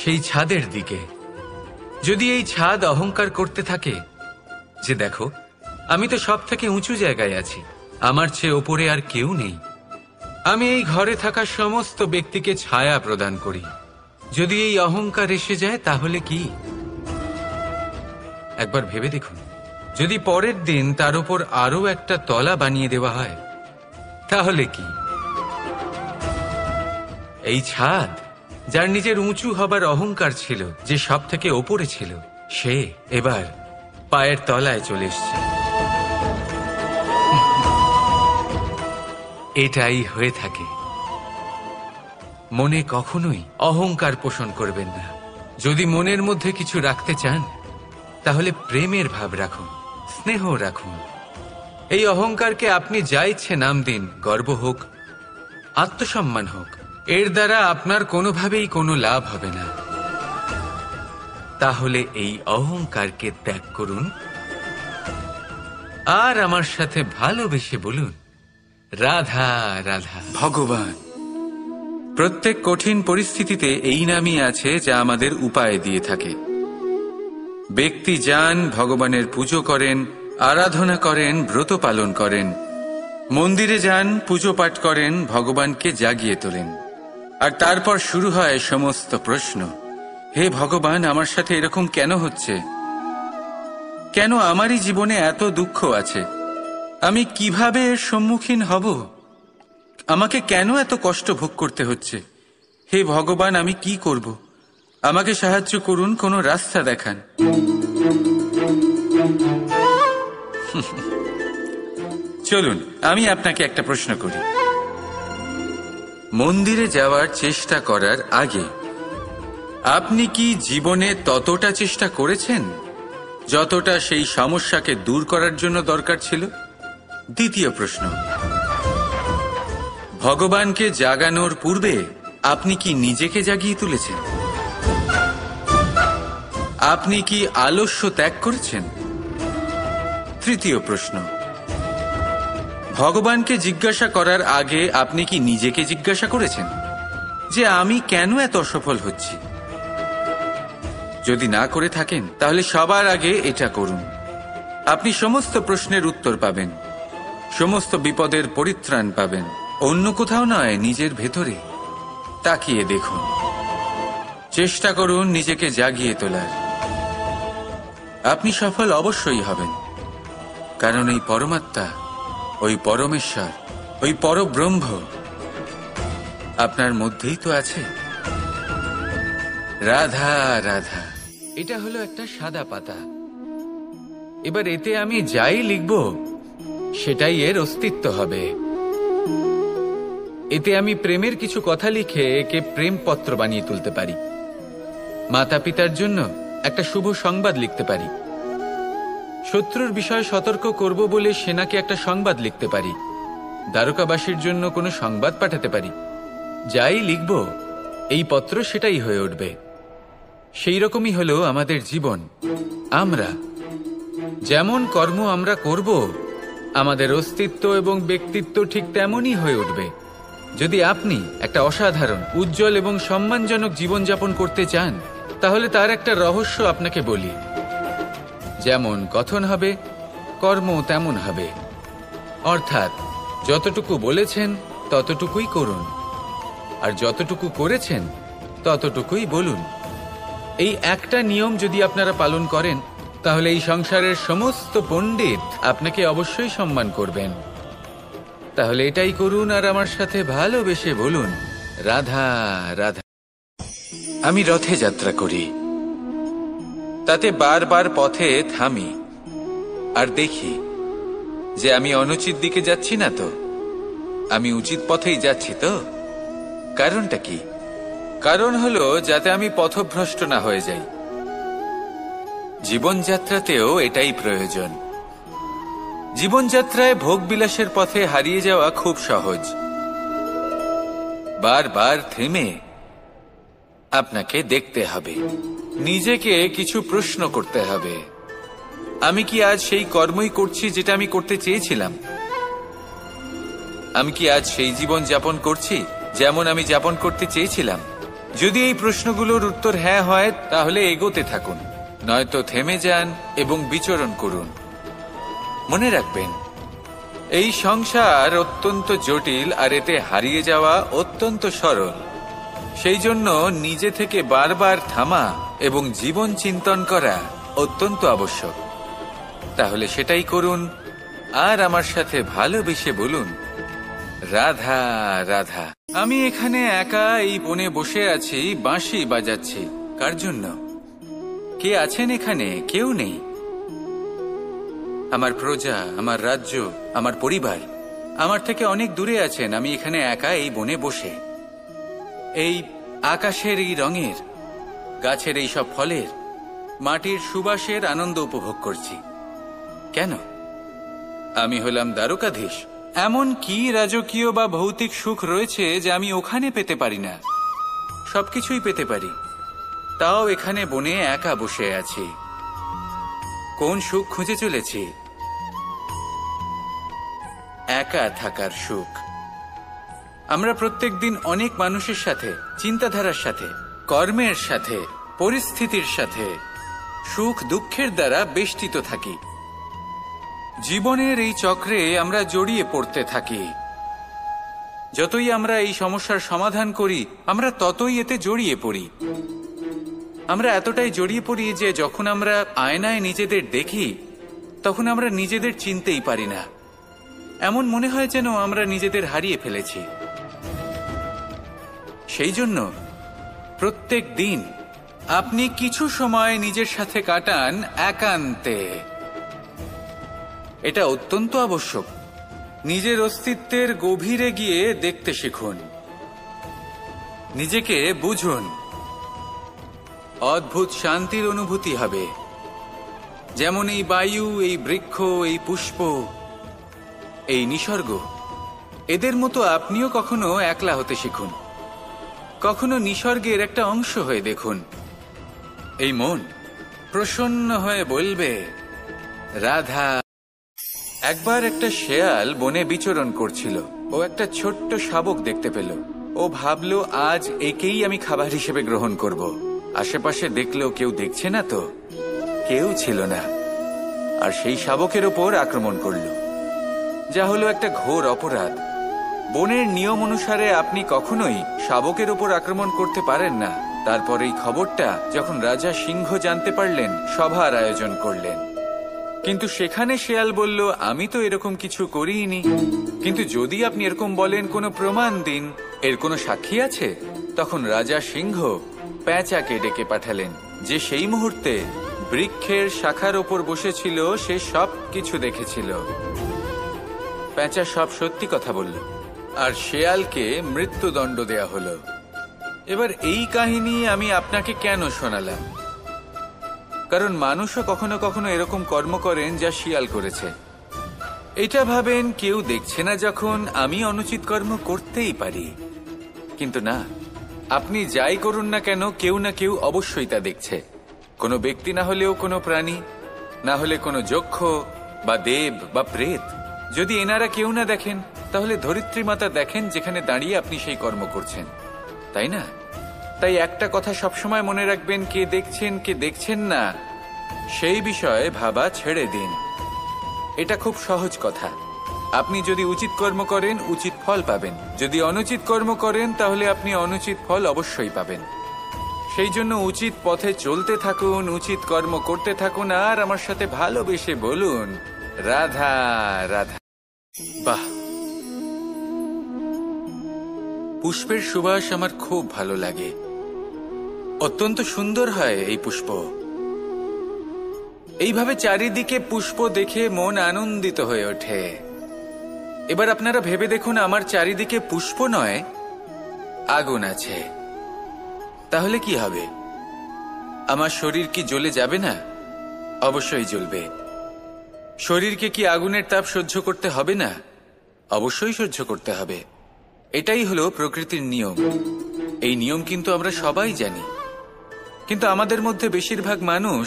সেই ছাদের দিকে। যদি এই ছাদ অহংকার করতে থাকে যে দেখো, আমি তো সব থেকে উঁচু জায়গায় আছি, আমার চেয়ে ওপরে আর কেউ নেই, আমি এই ঘরে থাকা সমস্ত ব্যক্তিকে ছায়া প্রদান করি, যদি এই অহংকার এসে যায় তাহলে কি? একবার ভেবে দেখুন, যদি পরের দিন তার উপর আরো একটা তলা বানিয়ে দেওয়া হয় তাহলে কি? এই ছাদ, যার নিজের উঁচু হবার অহংকার ছিল, যে সব থেকে ওপরে ছিল, সে এবার পায়ের তলায় চলে এসছে। এটাই হয়ে থাকে। মনে কখনোই অহংকার পোষণ করবেন না। যদি মনের মধ্যে কিছু রাখতে চান, তাহলে প্রেমের ভাব রাখুন, স্নেহ রাখুন। এই অহংকারকে আপনি যা ইচ্ছে নাম দিন, গর্ব হোক, আত্মসম্মান হোক, এর দ্বারা আপনার কোনোভাবেই কোনো লাভ হবে না। তাহলে এই অহংকারকে ত্যাগ করুন আর আমার সাথে ভালোবেসে বলুন, রাধা রাধা। ভগবান প্রত্যেক কঠিন পরিস্থিতিতে এই নামই আছে যা আমাদের উপায় দিয়ে থাকে। ব্যক্তি যান, ভগবানের পুজো করেন, আরাধনা করেন, ব্রত পালন করেন, মন্দিরে যান, পুজো পাঠ করেন, ভগবানকে জাগিয়ে তোলেন। আর তারপর শুরু হয় সমস্ত প্রশ্ন। হে ভগবান, আমার সাথে এরকম কেন হচ্ছে? কেন আমারই জীবনে এত দুঃখ আছে? আমি কিভাবে এর সম্মুখীন হব? আমাকে কেন এত কষ্ট ভোগ করতে হচ্ছে? হে ভগবান, আমি কি করব? আমাকে সাহায্য করুন, কোনো রাস্তা দেখান। চলুন আমি আপনাকে একটা প্রশ্ন করি। মন্দিরে যাওয়ার চেষ্টা করার আগে আপনি কি জীবনে ততটা চেষ্টা করেছেন যতটা সেই সমস্যাকে দূর করার জন্য দরকার ছিল? দ্বিতীয় প্রশ্ন, ভগবানকে জাগানোর পূর্বে আপনি কি নিজেকে জাগিয়ে তুলেছেন? আপনি কি আলস্য ত্যাগ করেছেন? তৃতীয় প্রশ্ন, ভগবানকে জিজ্ঞাসা করার আগে আপনি কি নিজেকে জিজ্ঞাসা করেছেন যে আমি কেন এত অসফল হচ্ছি? যদি না করে থাকেন, তাহলে সবার আগে এটা করুন। আপনি সমস্ত প্রশ্নের উত্তর পাবেন, সমস্ত বিপদের পরিত্রাণ পাবেন। অন্য কোথাও নয়, নিজের ভেতরে তাকিয়ে দেখুন। চেষ্টা করুন নিজেকে জাগিয়ে তোলার। আপনি সফল অবশ্যই হবেন, কারণ এই পরমাত্মা, ওই পরমেশ্বর, ওই পরব্রহ্ম আপনার মধ্যেই তো আছে। রাধা রাধা। এটা হলো একটা সাদা পাতা। এবার এতে আমি যাই লিখব সেটাই এর অস্তিত্ব হবে। এতে আমি প্রেমের কিছু কথা লিখে একে প্রেমপত্র বানিয়ে তুলতে পারি। মাতা পিতার জন্য একটা শুভ সংবাদ লিখতে পারি। শত্রুর বিষয়ে সতর্ক করব বলে সেনাকে একটা সংবাদ লিখতে পারি। দ্বারকাবাসীর জন্য কোনো সংবাদ পাঠাতে পারি। যাই লিখব এই পত্র সেটাই হয়ে উঠবে। সেই রকমই হলো আমাদের জীবন। আমরা যেমন কর্ম আমরা করব, আমাদের অস্তিত্ব এবং ব্যক্তিত্ব ঠিক তেমনই হয়ে উঠবে। যদি আপনি একটা অসাধারণ, উজ্জ্বল এবং সম্মানজনক জীবনযাপন করতে চান, তাহলে তার একটা রহস্য আপনাকে বলি। যেমন কথন হবে, কর্ম তেমন হবে। অর্থাৎ যতটুকু বলেছেন ততটুকুই করুন, আর যতটুকু করেছেন ততটুকুই বলুন। এই একটা নিয়ম যদি আপনারা পালন করেন, তাহলে এই সংসারের সমস্ত পণ্ডিত আপনাকে অবশ্যই সম্মান করবেন। তাহলে এটাই করুন আর আমার সাথে ভালোবেসে বলুন, রাধা রাধা। আমি রথে যাত্রা করি, তাতে বারবার পথে থামি আর দেখি যে আমি অনুচিত দিকে যাচ্ছি না তো, আমি উচিত পথেই যাচ্ছি তো। কারণটা কি? কারণ হলো যাতে আমি পথভ্রষ্ট না হয়ে যাই। জীবনযাত্রাতেও এটাই প্রয়োজন। জীবনযাত্রায় ভোগবিলাসের পথে হারিয়ে যাওয়া খুব সহজ। বারবার থেমে আপনাকে দেখতে হবে, নিজেকে কিছু প্রশ্ন করতে হবে। আমি কি আজ সেই কর্মই করছি যেটা আমি করতে চেয়েছিলাম? আমি কি আজ সেই জীবন যাপন করছি যেমন আমি যাপন করতে চেয়েছিলাম? যদি এই প্রশ্নগুলোর উত্তর হ্যাঁ হয় তাহলে এগোতে থাকুন, নয়তো থেমে যান এবং বিচরণ করুন। মনে রাখবেন, এই সংসার অত্যন্ত জটিল আর এতে হারিয়ে যাওয়া অত্যন্ত সরল। সেই জন্য নিজে থেকে বারবার থামা এবং জীবন চিন্তন করা অত্যন্ত আবশ্যক। তাহলে সেটাই করুন আর আমার সাথে ভালোবেসে বলুন, রাধা রাধা। আমি এখানে একা এই বনে বসে আছি, বাঁশি বাজাচ্ছি। কার জন্য? কে আছেন এখানে? কেউ নেই। আমার প্রজা, আমার রাজ্য, আমার পরিবার আমার থেকে অনেক দূরে আছেন। আমি এখানে একা এই বনে বসে এই আকাশের এই রঙের, গাছের এই সব ফলের, মাটির সুবাসের আনন্দ উপভোগ করছি। কেন? আমি হলাম দ্বারকাধীশ। এমন কি রাজকীয় বা ভৌতিক সুখ রয়েছে যে আমি ওখানে পেতে পারি না? সবকিছুই পেতে পারি, তাও এখানে বনে একা বসে আছি। কোন সুখ খুঁজে চলেছি? একা থাকার সুখ। আমরা প্রত্যেকদিন অনেক মানুষের সাথে, চিন্তাধারার সাথে, কর্মের সাথে, পরিস্থিতির সাথে, সুখ দুঃখের দ্বারা বেষ্টিত থাকি। জীবনের এই চক্রে আমরা জড়িয়ে পড়তে থাকি। যতই আমরা এই সমস্যার সমাধান করি, আমরা ততই এতে জড়িয়ে পড়ি। আমরা এতটাই জড়িয়ে পড়ি যে যখন আমরা আয়নায় নিজেদের দেখি তখন আমরা নিজেদের চিনতেই পারি না। এমন মনে হয় যেন আমরা নিজেদের হারিয়ে ফেলেছি। সেই জন্য প্রত্যেক দিন আপনি কিছু সময় নিজের সাথে কাটান একান্তে। এটা অত্যন্ত আবশ্যক। নিজের অস্তিত্বের গভীরে গিয়ে দেখতে শিখুন, নিজেকে বুঝুন। অদ্ভুত শান্তির অনুভূতি হবে। যেমন এই বায়ু, এই বৃক্ষ, এই পুষ্প, এই নিসর্গ, এদের মতো আপনিও কখনো একলা হতে শিখুন। কখনো নিসর্গের একটা অংশ হয়ে দেখুন। এই মন প্রসন্ন হয়ে বলবে, রাধা। একবার একটা শেয়াল বনে বিচরণ করছিল। ও একটা ছোট্ট শাবক দেখতে পেল। ও ভাবলো, আজ একেই আমি খাবার হিসেবে গ্রহণ করব। আশেপাশে দেখলো কেউ দেখছে না তো, কেউ ছিল না। আর সেই শাবকের ওপর আক্রমণ করল, যা হলো একটা ঘোর অপরাধ। বনের নিয়ম অনুসারে আপনি কখনোই শাবকের ওপর আক্রমণ করতে পারেন না। তারপর এই খবরটা যখন রাজা সিংহ জানতে পারলেন, সভার আয়োজন করলেন। কিন্তু সেখানে শেয়াল বলল, আমি তো এরকম কিছু করিনি। কিন্তু যদি আপনি এরকম বলেন, কোনো প্রমাণ দিন, এর কোনো সাক্ষী আছে? তখন রাজা সিংহ পেঁচাকে ডেকে পাঠালেন, যে সেই মুহূর্তে বৃক্ষের শাখার ওপর বসেছিল। সে সব কিছু দেখেছিল। পেঁচা সব সত্যি কথা বলল, আর শেয়ালকে মৃত্যুদণ্ড দেয়া হলো। এবার এই কাহিনী আমি আপনাকে কেন শোনালাম? কারণ মানুষও কখনো কখনো এরকম কর্ম করেন যা শিয়াল করেছে। এটা ভাবেন কেউ দেখছে না, যখন আমি অনুচিত কর্ম করতেই পারি। কিন্তু না, আপনি যাই করুন না কেন, কেউ না কেউ অবশ্যই তা দেখছে। কোনো ব্যক্তি না হলেও কোনো প্রাণী, না হলে কোনো যক্ষ বা দেব বা প্রেত। যদি এনারা কেউ না দেখেন, তাহলে ধরিত্রী মাতা দেখেন, যেখানে দাঁড়িয়ে আপনি সেই কর্ম করছেন, তাই না? তাই একটা কথা সবসময় মনে রাখবেন, কে দেখছেন কে দেখছেন না সেই বিষয়ে ভাবা ছেড়ে দিন। এটা খুব সহজ কথা। আপনি যদি উচিত কর্ম করেন, উচিত ফল পাবেন। যদি অনুচিত কর্ম করেন, তাহলে আপনি অনুচিত ফল অবশ্যই পাবেন। সেই জন্য উচিত পথে চলতে থাকুন, উচিত কর্ম করতে থাকুন, আর আমার সাথে ভালোবেসে বলুন, রাধা রাধা। বাহ, পুষ্পের সুবাস আমার খুব ভালো লাগে। অত্যন্ত সুন্দর হয় এই পুষ্প। এইভাবে চারিদিকে পুষ্প দেখে মন আনন্দিত হয়ে ওঠে। এবার আপনারা ভেবে দেখুন, আমার চারিদিকে পুষ্প নয়, আগুন আছে। তাহলে কি হবে? আমার শরীর কি জ্বলে যাবে না? অবশ্যই জ্বলবে। শরীরকে কি আগুনের তাপ সহ্য করতে হবে না? অবশ্যই সহ্য করতে হবে। এটাই হলো প্রকৃতির নিয়ম। এই নিয়ম কিন্তু আমরা সবাই জানি, কিন্তু আমাদের মধ্যে বেশিরভাগ মানুষ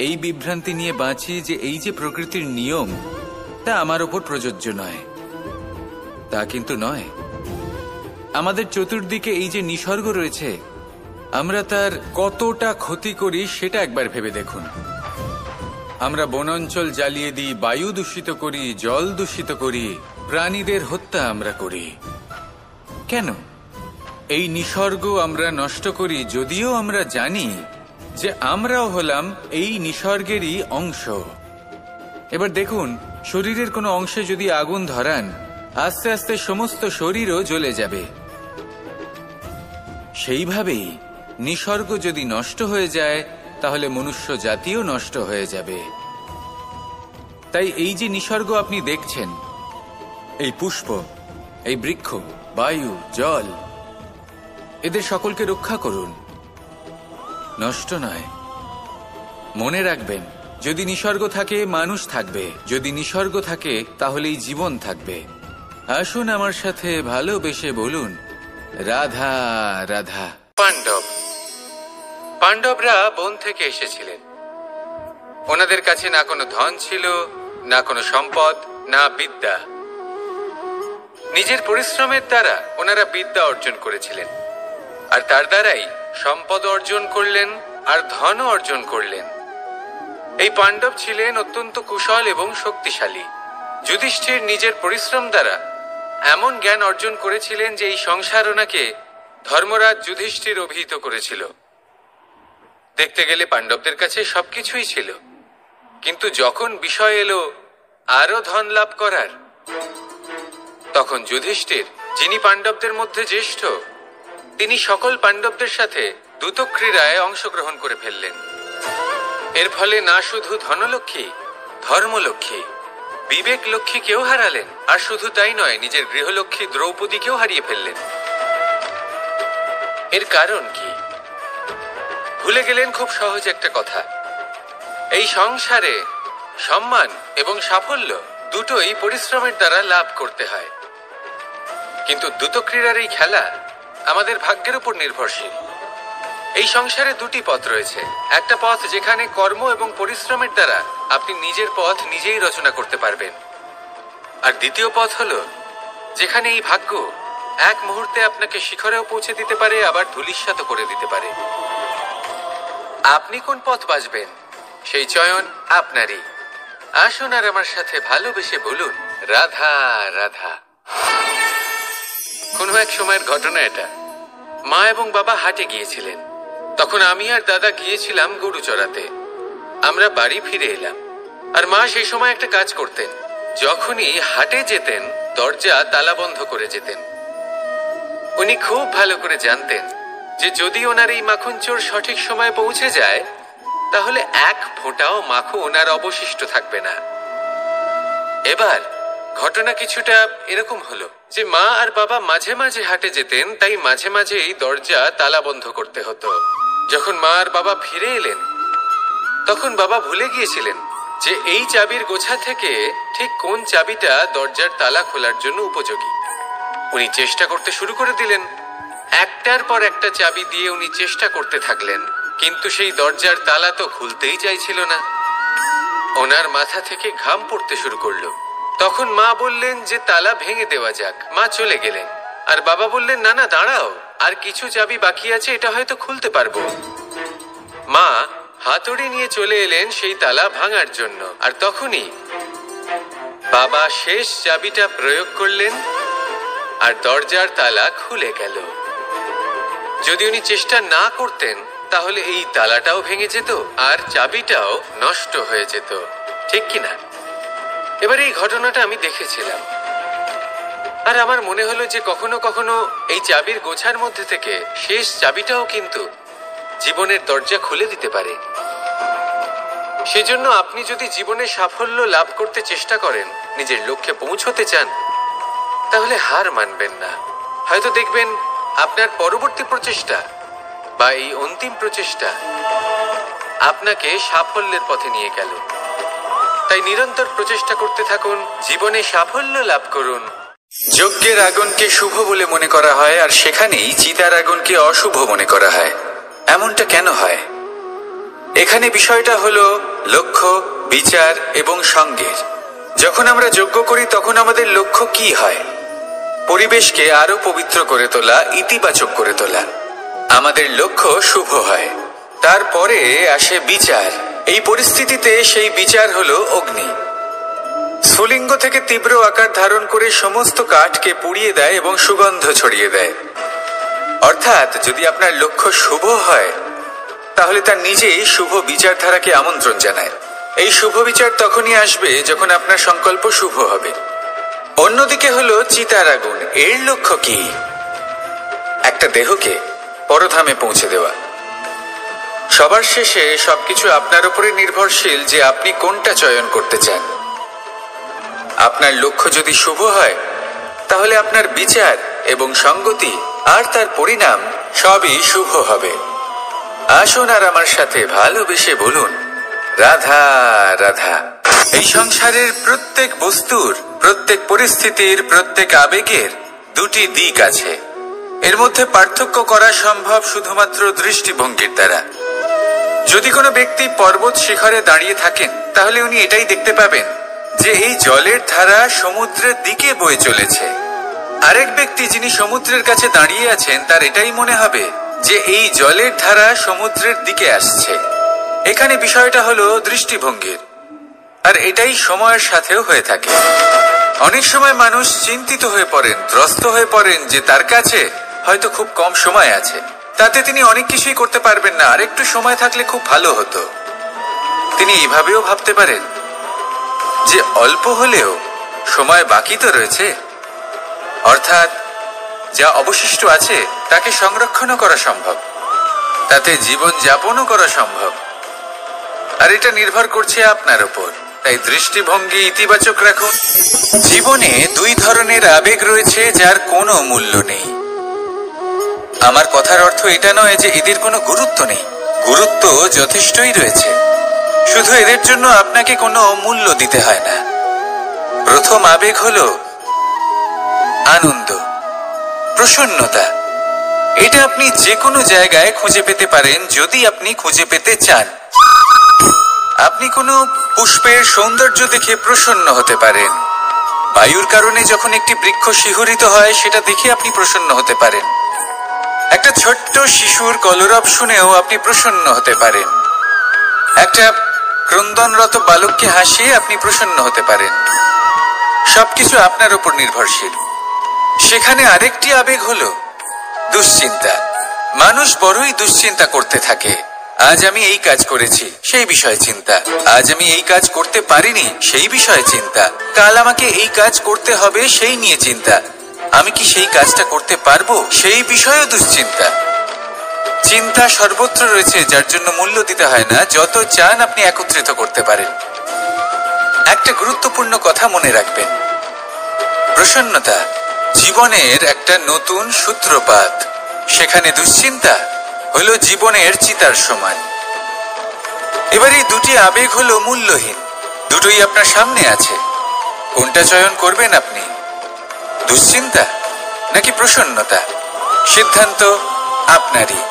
এই বিভ্রান্তি নিয়ে বাঁচি যে এই যে প্রকৃতির নিয়ম, তা আমার ওপর প্রযোজ্য নয়। তা কিন্তু নয়। আমাদের চতুর্দিকে এই যে নিসর্গ রয়েছে, আমরা তার কতটা ক্ষতি করি সেটা একবার ভেবে দেখুন। আমরা বনাঞ্চল জ্বালিয়ে দিই, বায়ু দূষিত করি, জল দূষিত করি, প্রাণীদের হত্যা আমরা করি। কেন? এই নিসর্গ আমরা নষ্ট করি, যদিও আমরা জানি যে আমরাও হলাম এই নিসর্গেরই অংশ। এবার দেখুন, শরীরের কোনো অংশে যদি আগুন ধরান, আস্তে আস্তে সমস্ত শরীরও জ্বলে যাবে। সেইভাবেই নিসর্গ যদি নষ্ট হয়ে যায়, তাহলে মনুষ্য জাতিও নষ্ট হয়ে যাবে। তাই এই যে নিসর্গ আপনি দেখছেন, এই পুষ্প, এই বৃক্ষ, বায়ু, জল, এদের সকলকে রক্ষা করুন, নষ্ট নয়। মনে রাখবেন, যদি নিসর্গ থাকে মানুষ থাকবে, যদি নিসর্গ থাকে তাহলেই জীবন থাকবে। আসুন আমার সাথে ভালোবেসে বলুন, রাধা রাধা। পাণ্ডবরা বন থেকে এসেছিলেন। ওনাদের কাছে না কোনো ধন ছিল, না কোনো সম্পদ, না বিদ্যা। নিজের পরিশ্রমের দ্বারা ওনারা বিদ্যা অর্জন করেছিলেন, আর তার দ্বারাই সম্পদ অর্জন করলেন আর ধনও অর্জন করলেন। এই পাণ্ডব ছিলেন অত্যন্ত কুশল এবং শক্তিশালী। যুধিষ্ঠির নিজের পরিশ্রম দ্বারা এমন জ্ঞান অর্জন করেছিলেন যে এই সংসার ওনাকে ধর্মরাজ যুধিষ্ঠির অভিহিত করেছিল। দেখতে গেলে পাণ্ডবদের কাছে সবকিছুই ছিল, কিন্তু যখন বিষয় এলো আরো ধন লাভ করার, তখন যুধিষ্ঠির, যিনি পাণ্ডবদের মধ্যে জ্যেষ্ঠ, তিনি সকল পাণ্ডবদের সাথে দ্যুতক্রীড়ায় অংশগ্রহণ করে ফেললেন। এর ফলে না শুধু ধনলক্ষ্মী, ধর্মলক্ষ্মী, বিবেক লক্ষ্মীকেও হারালেন, আর শুধু তাই নয়, নিজের গৃহলক্ষ্মী দ্রৌপদীকেও হারিয়ে ফেললেন। এর কারণ কি? ভুলে গেলেন খুব সহজ একটা কথা, এই সংসারে সম্মান এবং সাফল্য দুটোই পরিশ্রমের দ্বারা লাভ করতে হয়। কিন্তু দ্যুতক্রীড়ার এই খেলা আমাদের ভাগ্যের উপর নির্ভরশীল। এই সংসারে দুটি পথ রয়েছে। একটা পথ যেখানে কর্ম এবং পরিশ্রমের দ্বারা আপনি নিজের পথ নিজেই রচনা করতে পারবেন, আর দ্বিতীয় পথ হলো যেখানে এই ভাগ্য এক মুহূর্তে আপনাকে শিখরেও পৌঁছে দিতে পারে, আবার ধূলিসাৎ করে দিতে পারে। আপনি কোন পথ বাছবেন, সেই চয়ন আপনারই। আসুন আর আমার সাথে ভালোবেসে বলুন, রাধা রাধা। কোনো এক সময়ের ঘটনা এটা। মা এবং বাবা হাটে গিয়েছিলেন, তখন আমি আর দাদা গিয়েছিলাম গরু চড়াতে। আমরা বাড়ি ফিরে এলাম, আর মা সেই সময় একটা কাজ করতেন। যখনই হাটে যেতেন, দরজা তালা বন্ধ করে যেতেন। উনি খুব ভালো করে জানতেন যে যদি ওনার এই মাখন চোর সঠিক সময়ে পৌঁছে যায়, তাহলে এক ফোঁটাও মাখন আর অবশিষ্ট থাকবে না। এবার ঘটনা কিছুটা এরকম হলো যে মা আর বাবা মাঝে মাঝে হাটে যেতেন, তাই মাঝে মাঝে এই দরজা তালা বন্ধ করতে হতো। যখন মা আর বাবা ফিরে এলেন, তখন বাবা ভুলে গিয়েছিলেন যে এই চাবির গোছা থেকে ঠিক কোন চাবিটা দরজার তালা খোলার জন্য উপযোগী। উনি চেষ্টা করতে শুরু করে দিলেন। একটার পর একটা চাবি দিয়ে উনি চেষ্টা করতে থাকলেন, কিন্তু সেই দরজার তালা তো খুলতেই চাইছিল না। ওনার মাথা থেকে ঘাম পড়তে শুরু করলো। তখন মা বললেন যে তালা ভেঙে দেওয়া যাক। মা চলে গেলেন, আর বাবা বললেন, না না দাঁড়াও, আর কিছু চাবি বাকি আছে, এটা হয়তো খুলতে পারবো। মা হাতুড়ি নিয়ে চলে এলেন সেই তালা ভাঙার জন্য, আর তখনই বাবা শেষ চাবিটা প্রয়োগ করলেন, আর দরজার তালা খুলে গেল। যদি উনি চেষ্টা না করতেন, তাহলে এই তালাটাও ভেঙে যেত আর চাবিটাও নষ্ট হয়ে যেত, ঠিক কিনা? এবার এই ঘটনাটা আমি দেখেছিলাম, আর আমার মনে হলো যে কখনো কখনো এই চাবির গোছার মধ্যে থেকে শেষ চাবিটাও কিন্তু জীবনের দরজা খুলে দিতে পারে। সেজন্য আপনি যদি জীবনে সাফল্য লাভ করতে চেষ্টা করেন, নিজের লক্ষ্যে পৌঁছতে চান, তাহলে হার মানবেন না। হয়তো দেখবেন আপনার পরবর্তী প্রচেষ্টা বা এই অন্তিম প্রচেষ্টা আপনাকে সাফল্যের পথে নিয়ে গেল। তাই নিরন্তর প্রচেষ্টা করতে থাকুন, জীবনে সাফল্য লাভ করুন। যজ্ঞের আগুনকে শুভ বলে মনে করা হয়, আর সেখানেই চিতার আগুনকে অশুভ মনে করা হয়। এমনটা কেন হয়? এখানে বিষয়টা হলো লক্ষ্য, বিচার এবং সঙ্গের। যখন আমরা যজ্ঞ করি তখন আমাদের লক্ষ্য কি হয়? পরিবেশকে আরো পবিত্র করে তোলা, ইতিবাচক করে তোলা। আমাদের লক্ষ্য শুভ হয়। তারপরে আসে বিচার। এই পরিস্থিতিতে সেই বিচার হলো অগ্নি। স্ফুলিঙ্গ থেকে তীব্র আকার ধারণ করে সমস্ত কাঠকে পুড়িয়ে দেয় এবং সুগন্ধ ছড়িয়ে দেয়। অর্থাৎ যদি আপনার লক্ষ্য শুভ হয়, তাহলে তার নিজেই শুভ বিচারধারাকে আমন্ত্রণ জানায়। এই শুভ বিচার তখনই আসবে যখন আপনার সংকল্প শুভ হবে। অন্যদিকে হলো চিতার আগুন। এর লক্ষ্য কি? একটা দেহকে পরধামে পৌঁছে দেওয়া। সবার শেষে সবকিছু আপনার উপরে নির্ভরশীল যে আপনি কোনটা চয়ন করতে চান। আপনার লক্ষ্য যদি শুভ হয়, তাহলে আপনার বিচার এবং সঙ্গতি আর তার পরিণাম সবই শুভ হবে। আসুন আর আমার সাথে ভালোবেসে বলুন, রাধা রাধা। এই সংসারের প্রত্যেক বস্তুর, প্রত্যেক পরিস্থিতির, প্রত্যেক আবেগের দুটি দিক আছে। এর মধ্যে পার্থক্য করা সম্ভব শুধুমাত্র দৃষ্টিভঙ্গির দ্বারা। যদি কোনো ব্যক্তি পর্বত শিখরে দাঁড়িয়ে থাকেন, তাহলে উনি এটাই দেখতে পাবেন যে এই জলের ধারা সমুদ্রের দিকে বয়ে চলেছে। আরেক ব্যক্তি যিনি সমুদ্রের কাছে দাঁড়িয়ে আছেন, তার এটাই মনে হবে যে এই জলের ধারা সমুদ্রের দিকে আসছে। এখানে বিষয়টা হলো দৃষ্টিভঙ্গির, আর এটাই সময়ের সাথেও হয়ে থাকে। অনেক সময় মানুষ চিন্তিত হয়ে পড়েন, ত্রস্ত হয়ে পড়েন যে তার কাছে হয়তো খুব কম সময় আছে, তাতে তিনি অনেক কিছুই করতে পারবেন না, আর একটু সময় থাকলে খুব ভালো হতো। তিনি এইভাবেও ভাবতে পারেন যে অল্প হলেও সময় বাকি তো রয়েছে, অর্থাৎ যা অবশিষ্ট আছে তাকে সংরক্ষণও করা সম্ভব, তাতে জীবন যাপনও করা সম্ভব। আর এটা নির্ভর করছে আপনার উপর। তাই দৃষ্টিভঙ্গি ইতিবাচক রাখুন। জীবনে দুই ধরনের আবেগ রয়েছে যার কোনো মূল্য নেই। আমার কথার অর্থ এটা নয় যে এদের কোনো গুরুত্ব নেই। গুরুত্ব যথেষ্টই রয়েছে, শুধু এদের জন্য আপনাকে কোনো মূল্য দিতে হয় না। প্রথম আবেগ হলো আনন্দ, প্রসন্নতা। এটা আপনি যে কোনো জায়গায় খুঁজে পেতে পারেন যদি আপনি খুঁজে পেতে চান। আপনি কোনো পুষ্পের সৌন্দর্য দেখে প্রসন্ন হতে পারেন। বায়ুর কারণে যখন একটি বৃক্ষ শিহরিত হয়, সেটা দেখে আপনি প্রসন্ন হতে পারেন। একটা ছোট্ট শিশুর কলরব শুনেও আপনি প্রসন্ন হতে পারেন। একটা ক্রন্দনরত বালককে হাসিয়ে আপনি প্রসন্ন হতে পারেন। সবকিছু আপনার উপর নির্ভরশীল। সেখানে আরেকটি আবেগ হলো দুশ্চিন্তা। মানুষ বড়ই দুশ্চিন্তা করতে থাকে। আজ আমি এই কাজ করেছি, সেই বিষয়ে চিন্তা। আজ আমি এই কাজ করতে পারিনি, সেই বিষয়ে চিন্তা। কাল আমাকে এই কাজ করতে হবে, সেই নিয়ে চিন্তা। আমি কি সেই কাজটা করতে পারবো, সেই বিষয়েও দুশ্চিন্তা। চিন্তা সর্বত্র রয়েছে, যার জন্য মূল্য দিতে হয় না। যত চান আপনি একত্রিত করতে পারেন। একটা গুরুত্বপূর্ণ কথা মনে রাখবেন, প্রসন্নতা জীবনের একটা নতুন সূত্রপাত। সেখানে দুশ্চিন্তা হলো জীবনের চিতার সমান। এবার এই দুটি আবেগ হলো মূল্যহীন, দুটোই আপনার সামনে আছে। কোনটা চয়ন করবেন আপনি, দুশ্চিন্তা নাকি প্রসন্নতা? সিদ্ধান্ত আপনারই।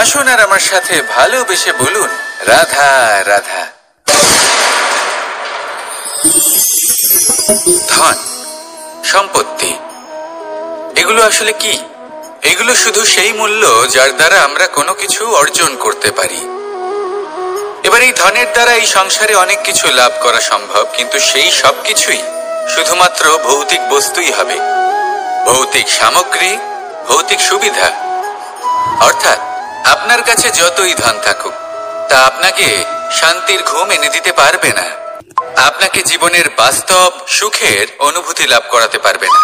আসুন আর আমার সাথে ভালোবেসে বলুন, রাধা রাধা। ধন, সম্পত্তি, এগুলো আসলে কি? এগুলো শুধু সেই মূল্য যার দ্বারা আমরা কোনো কিছু অর্জন করতে পারি। এবার এই ধনের দ্বারা এই সংসারে অনেক কিছু লাভ করা সম্ভব, কিন্তু সেই সব কিছুই শুধুমাত্র ভৌতিক বস্তুই হবে। ভৌতিক সামগ্রী, ভৌতিক সুবিধা। অর্থাৎ আপনার কাছে যতই ধন থাকুক, তা আপনাকে শান্তির ঘুম এনে দিতে পারবে না। আপনাকে জীবনের বাস্তব সুখের অনুভূতি লাভ করাতে পারবে না,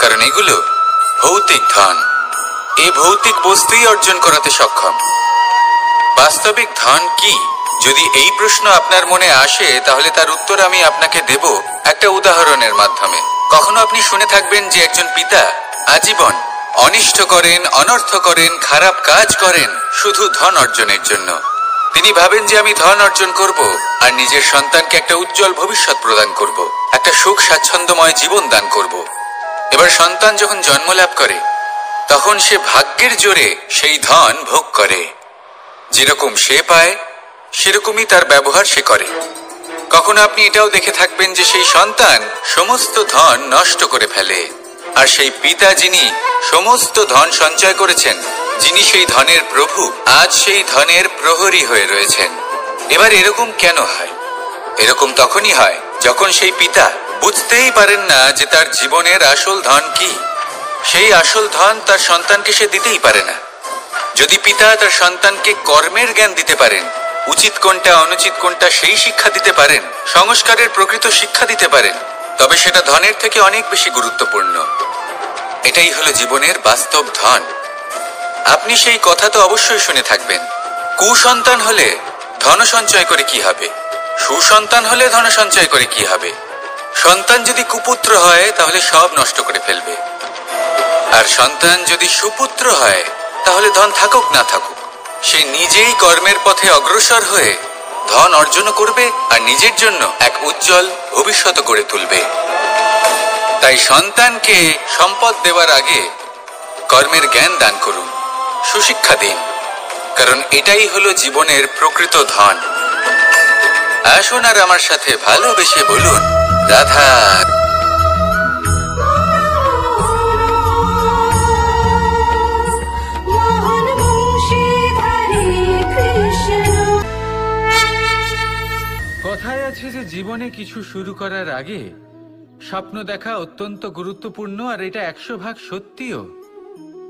কারণ এগুলো ভৌতিক ধন। এই ভৌতিক বস্তুই অর্জন করাতে সক্ষম। বাস্তবিক ধন কি, যদি এই প্রশ্ন আপনার মনে আসে তাহলে তার উত্তর আমি আপনাকে দেব একটা উদাহরণের মাধ্যমে। কখনো আপনি শুনে থাকবেন যে একজন পিতা আজীবন অনিষ্ট করেন, অনর্থ করেন, খারাপ কাজ করেন শুধু ধন অর্জনের জন্য। তিনি ভাবেন যে আমি ধন অর্জন করব আর নিজের সন্তানকে একটা উজ্জ্বল ভবিষ্যৎ প্রদান করব, একটা সুখ স্বাচ্ছন্দ্যময় জীবন দান করব। এবার সন্তান যখন জন্ম লাভ করে তখন সে ভাগ্যের জোরে সেই ধন ভোগ করে। যেরকম সে পায় সেরকমই তার ব্যবহার সে করে। কখনো আপনি এটাও দেখে থাকবেন যে সেই সন্তান সমস্ত ধন নষ্ট করে ফেলে, আর সেই পিতা যিনি সমস্ত ধন সঞ্চয় করেছেন, যিনি সেই ধনের প্রভু, আজ সেই ধনের প্রহরী হয়ে রয়েছেন। এবার এরকম কেন হয়? এরকম তখনই হয় যখন সেই পিতা বুঝতেই পারেন না যে তার জীবনের আসল ধন কি। সেই আসল ধন তার সন্তানকে সে দিতেই পারে না। যদি পিতা তার সন্তানকে কর্মের জ্ঞান দিতে পারেন, উচিত কোনটা অনুচিত কোনটা সেই শিক্ষা দিতে পারেন, সংস্কারের প্রকৃত শিক্ষা দিতে পারেন, তবে সেটা ধনের থেকে অনেক বেশি গুরুত্বপূর্ণ। এটাই হলো জীবনের বাস্তব ধন। আপনি সেই কথা তো অবশ্যই শুনে থাকবেন, কুসন্তান হলে ধন সঞ্চয় করে কি হবে, সুসন্তান হলে ধন সঞ্চয় করে কি হবে। সন্তান যদি কুপুত্র হয় তাহলে সব নষ্ট করে ফেলবে, আর সন্তান যদি সুপুত্র হয় তাহলে ধন থাকুক না থাকুক সে নিজেই কর্মের পথে অগ্রসর হয়ে ধন অর্জন করবে আর নিজের জন্য এক উজ্জ্বল ভবিষ্যৎ গড়ে তুলবে। তাই সন্তানকে সম্পদ দেওয়ার আগে কর্মের জ্ঞান দান করুন, সুশিক্ষা দিন, কারণ এটাই হলো জীবনের প্রকৃত ধন। আসুন আর আমার সাথে ভালোবেসে বলুন রাধা। কথায় আছে যে জীবনে কিছু শুরু করার আগে স্বপ্ন দেখা অত্যন্ত গুরুত্বপূর্ণ, আর এটা 100% সত্যিও।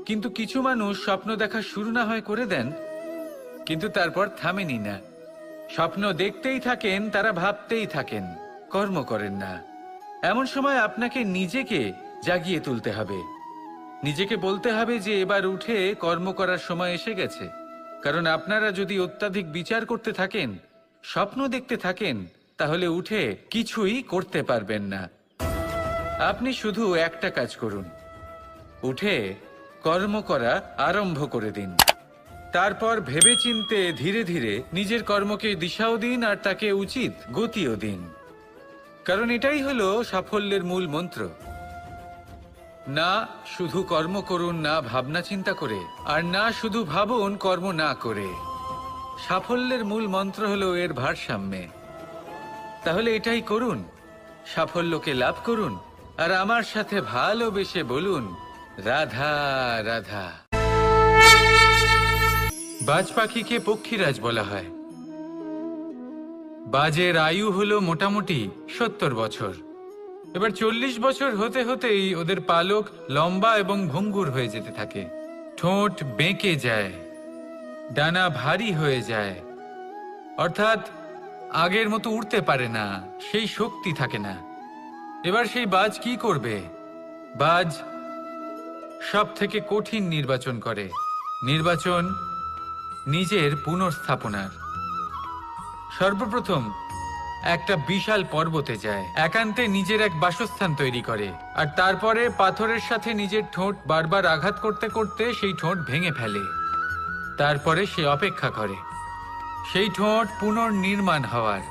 কিন্তু কিছু মানুষ স্বপ্ন দেখা শুরু না হয় করে দেন, কিন্তু তারপর থামেনি না। স্বপ্ন দেখতেই থাকেন, তারা ভাবতেই থাকেন, কর্ম করেন না। এমন সময় আপনাকে নিজেকে জাগিয়ে তুলতে হবে, নিজেকে বলতে হবে যে এবার উঠে কর্ম করার সময় এসে গেছে। কারণ আপনারা যদি অত্যাধিক বিচার করতে থাকেন, স্বপ্ন দেখতে থাকেন, তাহলে উঠে কিছুই করতে পারবেন না। আপনি শুধু একটা কাজ করুন, উঠে কর্ম করা আরম্ভ করে দিন। তারপর ভেবেচিন্তে ধীরে ধীরে নিজের কর্মকে দিশাও দিন আর তাকে উচিত গতিও দিন। কারণ এটাই হলো সাফল্যের মূল মন্ত্র। না শুধু কর্ম করুন না ভাবনা চিন্তা করে, আর না শুধু ভাবুন কর্ম না করে। সাফল্যের মূল মন্ত্র হলো এর ভারসাম্যে। তাহলে এটাই করুন, সাফল্যকে লাভ করুন, আর আমার সাথে ভালোবেসে বলুন রাধা রাধা। বাজ পাখিকে পক্ষীরাজ বলা হয়। বাজের আয়ু হলো মোটামুটি 70 বছর। এবার 40 বছর হতে হতেই ওদের পালক লম্বা এবং ভঙ্গুর হয়ে যেতে থাকে, ঠোঁট বেঁকে যায়, ডানা ভারী হয়ে যায়, অর্থাৎ আগের মতো উড়তে পারে না, সেই শক্তি থাকে না। এবার সেই বাজ কি করবে? বাজ সব থেকে কঠিন নির্বাচন করে, নির্বাচন নিজের পুনর্স্থাপনার। সর্বপ্রথম একটা বিশাল পর্বতে যায়, একান্তে নিজের এক বাসস্থান তৈরি করে, আর তারপরে পাথরের সাথে নিজের ঠোঁট বারবার আঘাত করতে করতে সেই ঠোঁট ভেঙে ফেলে। তারপরে সে অপেক্ষা করে সেই ঠোঁট পুনর্নির্মাণ হওয়ার।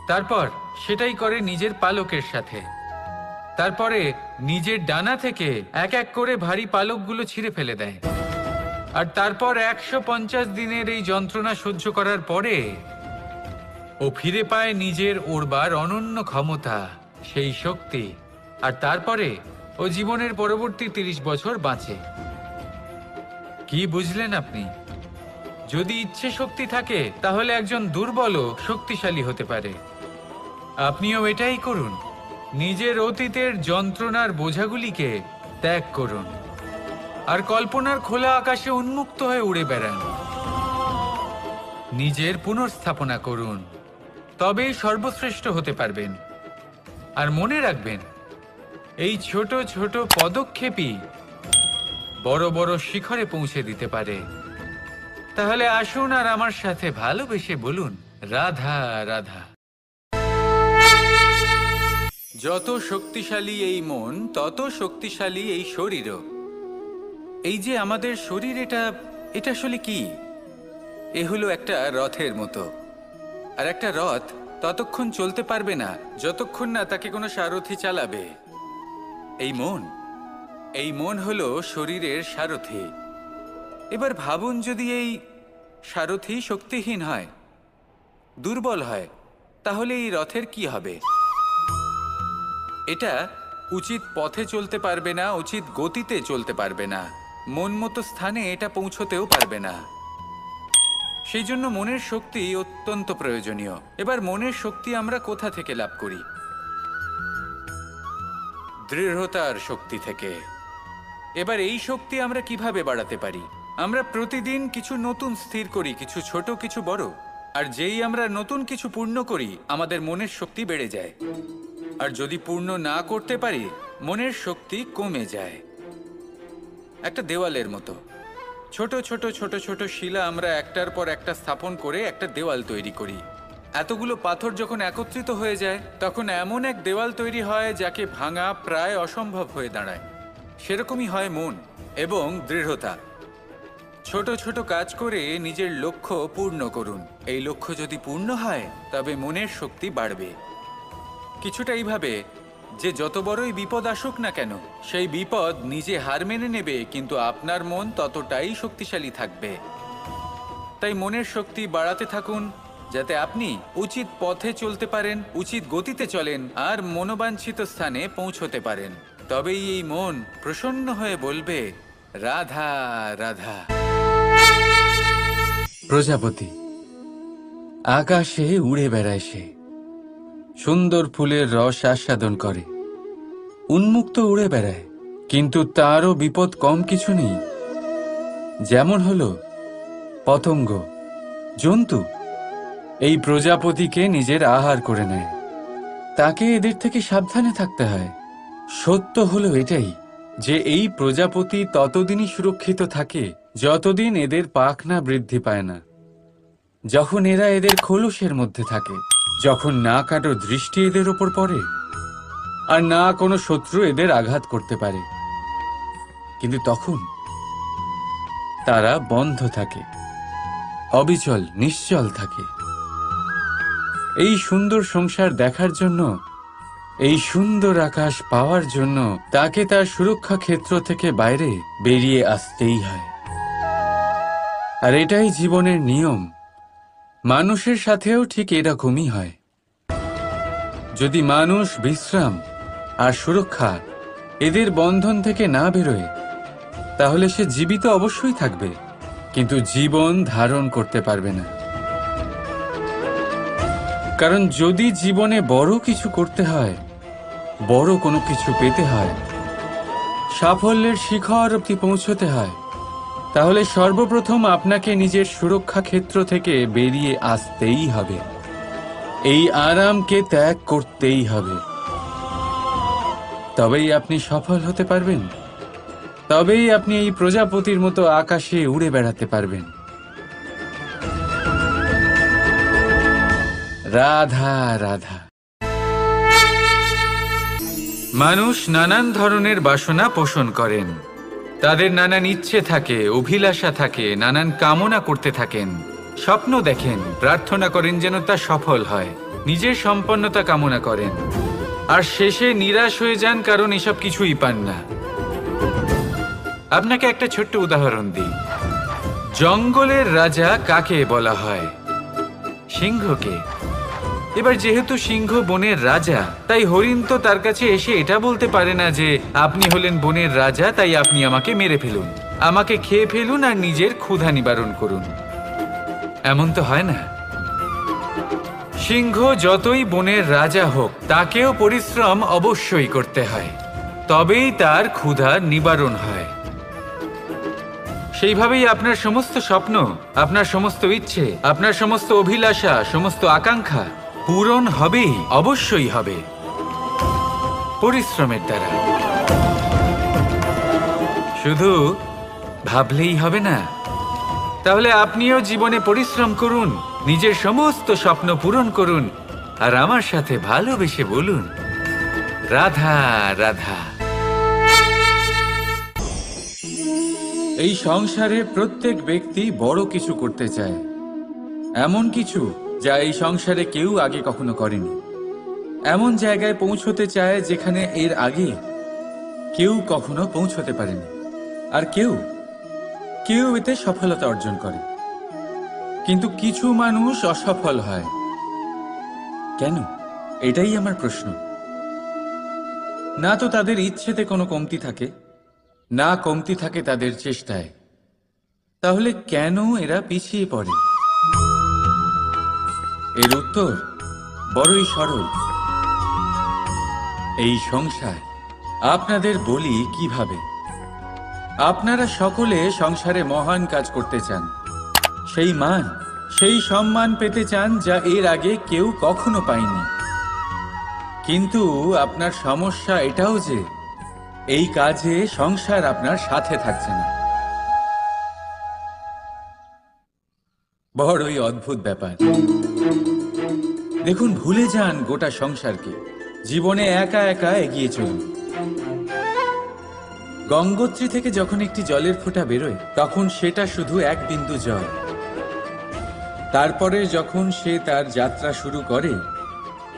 তারপর সেটাই করে নিজের পালকের সাথে। তারপরে নিজের ডানা থেকে এক এক করে ভারী পালকগুলো ছিঁড়ে ফেলে দেয়। আর তারপর 150 দিনের এই যন্ত্রণা সহ্য করার পরে ও ফিরে পায় নিজের ওড়বার অনন্য ক্ষমতা, সেই শক্তি। আর তারপরে ও জীবনের পরবর্তী 30 বছর বাঁচে। কি বুঝলেন আপনি? যদি ইচ্ছে শক্তি থাকে তাহলে একজন দুর্বলও শক্তিশালী হতে পারে। আপনিও এটাই করুন, নিজের অতীতের যন্ত্রণার বোঝাগুলিকে ত্যাগ করুন, আর কল্পনার খোলা আকাশে উন্মুক্ত হয়ে উড়ে বেড়ান। নিজের পুনর্স্থাপনা করুন, তবেই সর্বশ্রেষ্ঠ হতে পারবেন। আর মনে রাখবেন, এই ছোট ছোট পদক্ষেপই বড় বড় শিখরে পৌঁছে দিতে পারে। তাহলে আসুন আর আমার সাথে ভালোবেসে বলুন, রাধা রাধা। যত শক্তিশালী এই মন, তত শক্তিশালী এই শরীরও। এই যে আমাদের শরীর, এটা আসলে কি? এ হলো একটা রথের মতো। আর একটা রথ ততক্ষণ চলতে পারবে না যতক্ষণ না তাকে কোনো সারথি চালাবে। এই মন হলো শরীরের সারথি। এবার ভাবুন, যদি এই সারথি শক্তিহীন হয়, দুর্বল হয়, তাহলে এই রথের কি হবে? এটা উচিত পথে চলতে পারবে না, উচিত গতিতে চলতে পারবে না, মন মতো স্থানে এটা পৌঁছতেও পারবে না। সেই জন্য মনের শক্তি অত্যন্ত প্রয়োজনীয়। এবার মনের শক্তি আমরা কোথা থেকে লাভ করি? দৃঢ়তার শক্তি থেকে। এবার এই শক্তি আমরা কিভাবে বাড়াতে পারি? আমরা প্রতিদিন কিছু নতুন স্থির করি, কিছু ছোট কিছু বড়। আর যেই আমরা নতুন কিছু পূর্ণ করি, আমাদের মনের শক্তি বেড়ে যায়। আর যদি পূর্ণ না করতে পারি, মনের শক্তি কমে যায়। একটা দেওয়ালের মতো ছোট ছোট ছোট ছোট শিলা আমরা একটার পর একটা স্থাপন করে একটা দেওয়াল তৈরি করি। এতগুলো পাথর যখন একত্রিত হয়ে যায়, তখন এমন এক দেওয়াল তৈরি হয় যাকে ভাঙা প্রায় অসম্ভব হয়ে দাঁড়ায়। সেরকমই হয় মন এবং দৃঢ়তা। ছোট ছোট কাজ করে নিজের লক্ষ্য পূর্ণ করুন। এই লক্ষ্য যদি পূর্ণ হয়, তবে মনের শক্তি বাড়বে। কিছুটা এইভাবে যে যত বড়ই বিপদ আসুক না কেন, সেই বিপদ নিজে হার মেনে নেবে, কিন্তু আপনার মন ততটাই শক্তিশালী থাকবে। তাই মনের শক্তি বাড়াতে থাকুন, যাতে আপনি উচিত পথে চলতে পারেন, উচিত গতিতে চলেন আর মনোবাঞ্ছিত স্থানে পৌঁছতে পারেন। তবেই এই মন প্রসন্ন হয়ে বলবে, রাধা রাধা। প্রজাপতি আকাশে উড়ে বেড়ায়, সে সুন্দর ফুলের রস আস্বাদন করে, উন্মুক্ত উড়ে বেড়ায়, কিন্তু তারও বিপদ কম কিছু নেই। যেমন হলো পতঙ্গ, জন্তু। এই প্রজাপতিকে নিজের আহার করে নেয়, তাকে এদের থেকে সাবধানে থাকতে হয়। সত্য হলো এটাই যে এই প্রজাপতি ততদিনই সুরক্ষিত থাকে যতদিন এদের পাখনা বৃদ্ধি পায় না। যখন এরা এদের খোলসের মধ্যে থাকে, যখন না কারো দৃষ্টি এদের ওপর পড়ে আর না কোনো শত্রু এদের আঘাত করতে পারে, কিন্তু তখন তারা বন্ধ থাকে, অবিচল নিশ্চল থাকে। এই সুন্দর সংসার দেখার জন্য, এই সুন্দর আকাশ পাওয়ার জন্য তাকে তার সুরক্ষা ক্ষেত্র থেকে বাইরে বেরিয়ে আসতেই হয়। আর এটাই জীবনের নিয়ম। মানুষের সাথেও ঠিক এরকমই হয়। যদি মানুষ বিশ্রাম আর সুরক্ষা এদের বন্ধন থেকে না বেরোয়, তাহলে সে জীবিত অবশ্যই থাকবে, কিন্তু জীবন ধারণ করতে পারবে না। কারণ যদি জীবনে বড় কিছু করতে হয়, বড় কোনো কিছু পেতে হয়, সাফল্যের শিখর অবধি পৌঁছতে হয়, তাহলে সর্বপ্রথম আপনাকে নিজের সুরক্ষা ক্ষেত্র থেকে বেরিয়ে আসতেই হবে। এই আরামকে ত্যাগ করতেই হবে। তবেই আপনি সফল হতে পারবেন, তবেই আপনি এই প্রজাপতির মতো আকাশে উড়ে বেড়াতে পারবেন। রাধা রাধা। মানুষ নানান ধরনের বাসনা পোষণ করেন, তাদের নানান ইচ্ছে থাকে, অভিলাষা থাকে, নানান কামনা করতে থাকেন, স্বপ্ন দেখেন, প্রার্থনা করেন যেন তা সফল হয়, নিজের সম্পন্নতা কামনা করেন, আর শেষে নিরাশ হয়ে যান কারণ এসব কিছুই পান না। আপনাকে একটা ছোট্ট উদাহরণ দিই। জঙ্গলের রাজা কাকে বলা হয়? সিংহকে। এবার যেহেতু সিংহ বনের রাজা, তাই হরিণ তো তার কাছে এসে এটা বলতে পারে না যে আপনি হলেন বনের রাজা, তাই আপনি আমাকে মেরে ফেলুন, আমাকে খেয়ে ফেলুন আর নিজের ক্ষুধা নিবারণ করুন। এমন তো হয় না। সিংহ যতই বনের রাজা হোক, তাকেও পরিশ্রম অবশ্যই করতে হয়, তবেই তার ক্ষুধা নিবারণ হয়। সেইভাবেই আপনার সমস্ত স্বপ্ন, আপনার সমস্ত ইচ্ছে, আপনার সমস্ত অভিলাষা, সমস্ত আকাঙ্ক্ষা পূরণ হবেই, অবশ্যই হবে, পরিশ্রমের দ্বারা। শুধু ভাবলেই হবে না, তাহলে আপনিও জীবনে পরিশ্রম করুন, নিজের সমস্ত স্বপ্ন পূরণ করুন, আর আমার সাথে ভালোবেসে বলুন, রাধা রাধা। এই সংসারে প্রত্যেক ব্যক্তি বড় কিছু করতে চায়, এমন কিছু যা এই সংসারে কেউ আগে কখনো করেনি। এমন জায়গায় পৌঁছতে চায় যেখানে এর আগে কেউ কখনো পৌঁছতে পারেনি, আর কেউ এতে সফলতা অর্জন করে। কিন্তু কিছু মানুষ অসফল হয় কেন? এটাই আমার প্রশ্ন। না তো তাদের ইচ্ছেতে কোনো কমতি থাকে, না কমতি থাকে তাদের চেষ্টায়। তাহলে কেন এরা পিছিয়ে পড়ে? এর উত্তর বড়ই সরল। এই সংসার। আপনাদের বলি কিভাবে। আপনারা সকলে সংসারে মহান কাজ করতে চান, সেই মান, সেই সম্মান পেতে চান যা এর আগে কেউ কখনো পায়নি। কিন্তু আপনার সমস্যা এটাও যে এই কাজে সংসার আপনার সাথে থাকছে না। বড়ই অদ্ভুত ব্যাপার। দেখুন, ভুলে যান গোটা সংসারকে, জীবনে একা একা এগিয়ে চলুন। গঙ্গোত্রী থেকে যখন একটি জলের ফোঁটা বেরোয় তখন সেটা শুধু এক বিন্দু জল। তারপরে যখন সে তার যাত্রা শুরু করে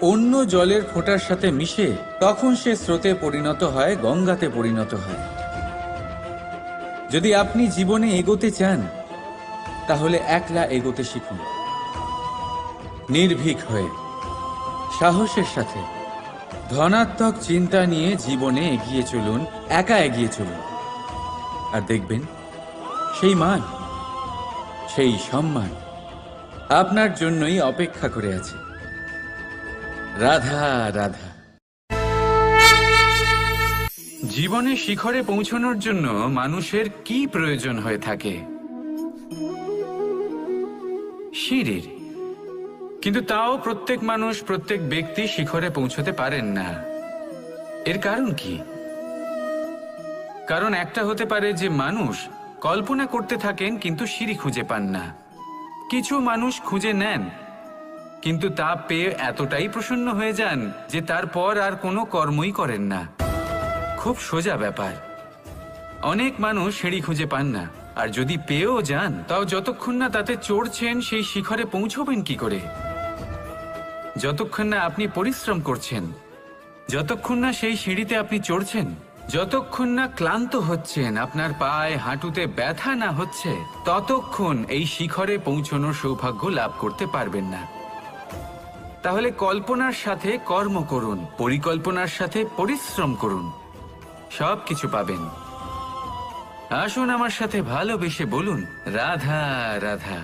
অন্য জলের ফোঁটার সাথে মিশে, তখন সে স্রোতে পরিণত হয়, গঙ্গাতে পরিণত হয়। যদি আপনি জীবনে এগোতে চান তাহলে একলা এগোতে শিখুন, নির্ভীক হয়ে, সাহসের সাথে, ধনাত্মক চিন্তা নিয়ে জীবনে এগিয়ে চলুন, একা এগিয়ে চলুন। আর দেখবেন সেই মান, সেই সম্মান আপনার জন্যই অপেক্ষা করে আছে। রাধা রাধা। জীবনে শিখরে পৌঁছানোর জন্য মানুষের কি প্রয়োজন হয়ে থাকে? সিঁড়ির। কিন্তু তাও প্রত্যেক মানুষ, প্রত্যেক ব্যক্তি শিখরে পৌঁছতে পারেন না। এর কারণ কি? কারণ একটা হতে পারে যে মানুষ কল্পনা করতে থাকেন কিন্তু সিঁড়ি খুঁজে পান না। কিছু মানুষ খুঁজে নেন কিন্তু তা পেয়ে এতটাই প্রসন্ন হয়ে যান যে তারপর আর কোনো কর্মই করেন না। খুব সোজা ব্যাপার। অনেক মানুষ সিঁড়ি খুঁজে পান না, আর যদি পেয়েও যান তাও যতক্ষণ না তাতে চড়ছেন সেই শিখরে পৌঁছবেন কি করে? যতক্ষণ না আপনি পরিশ্রম করছেন, যতক্ষণ না সেই সিঁড়িতে আপনি চড়ছেন, যতক্ষণ না ক্লান্ত হচ্ছেন, আপনার পায়ে হাঁটুতে ব্যথা না হচ্ছে, ততক্ষণ এই শিখরে পৌঁছানোর সৌভাগ্য লাভ করতে পারবেন না। তাহলে কল্পনার সাথে কর্ম করুন, পরিকল্পনার সাথে পরিশ্রম করুন, সব কিছু পাবেন। আসুন আমার সাথে ভালোবেসে বলুন, রাধা রাধা।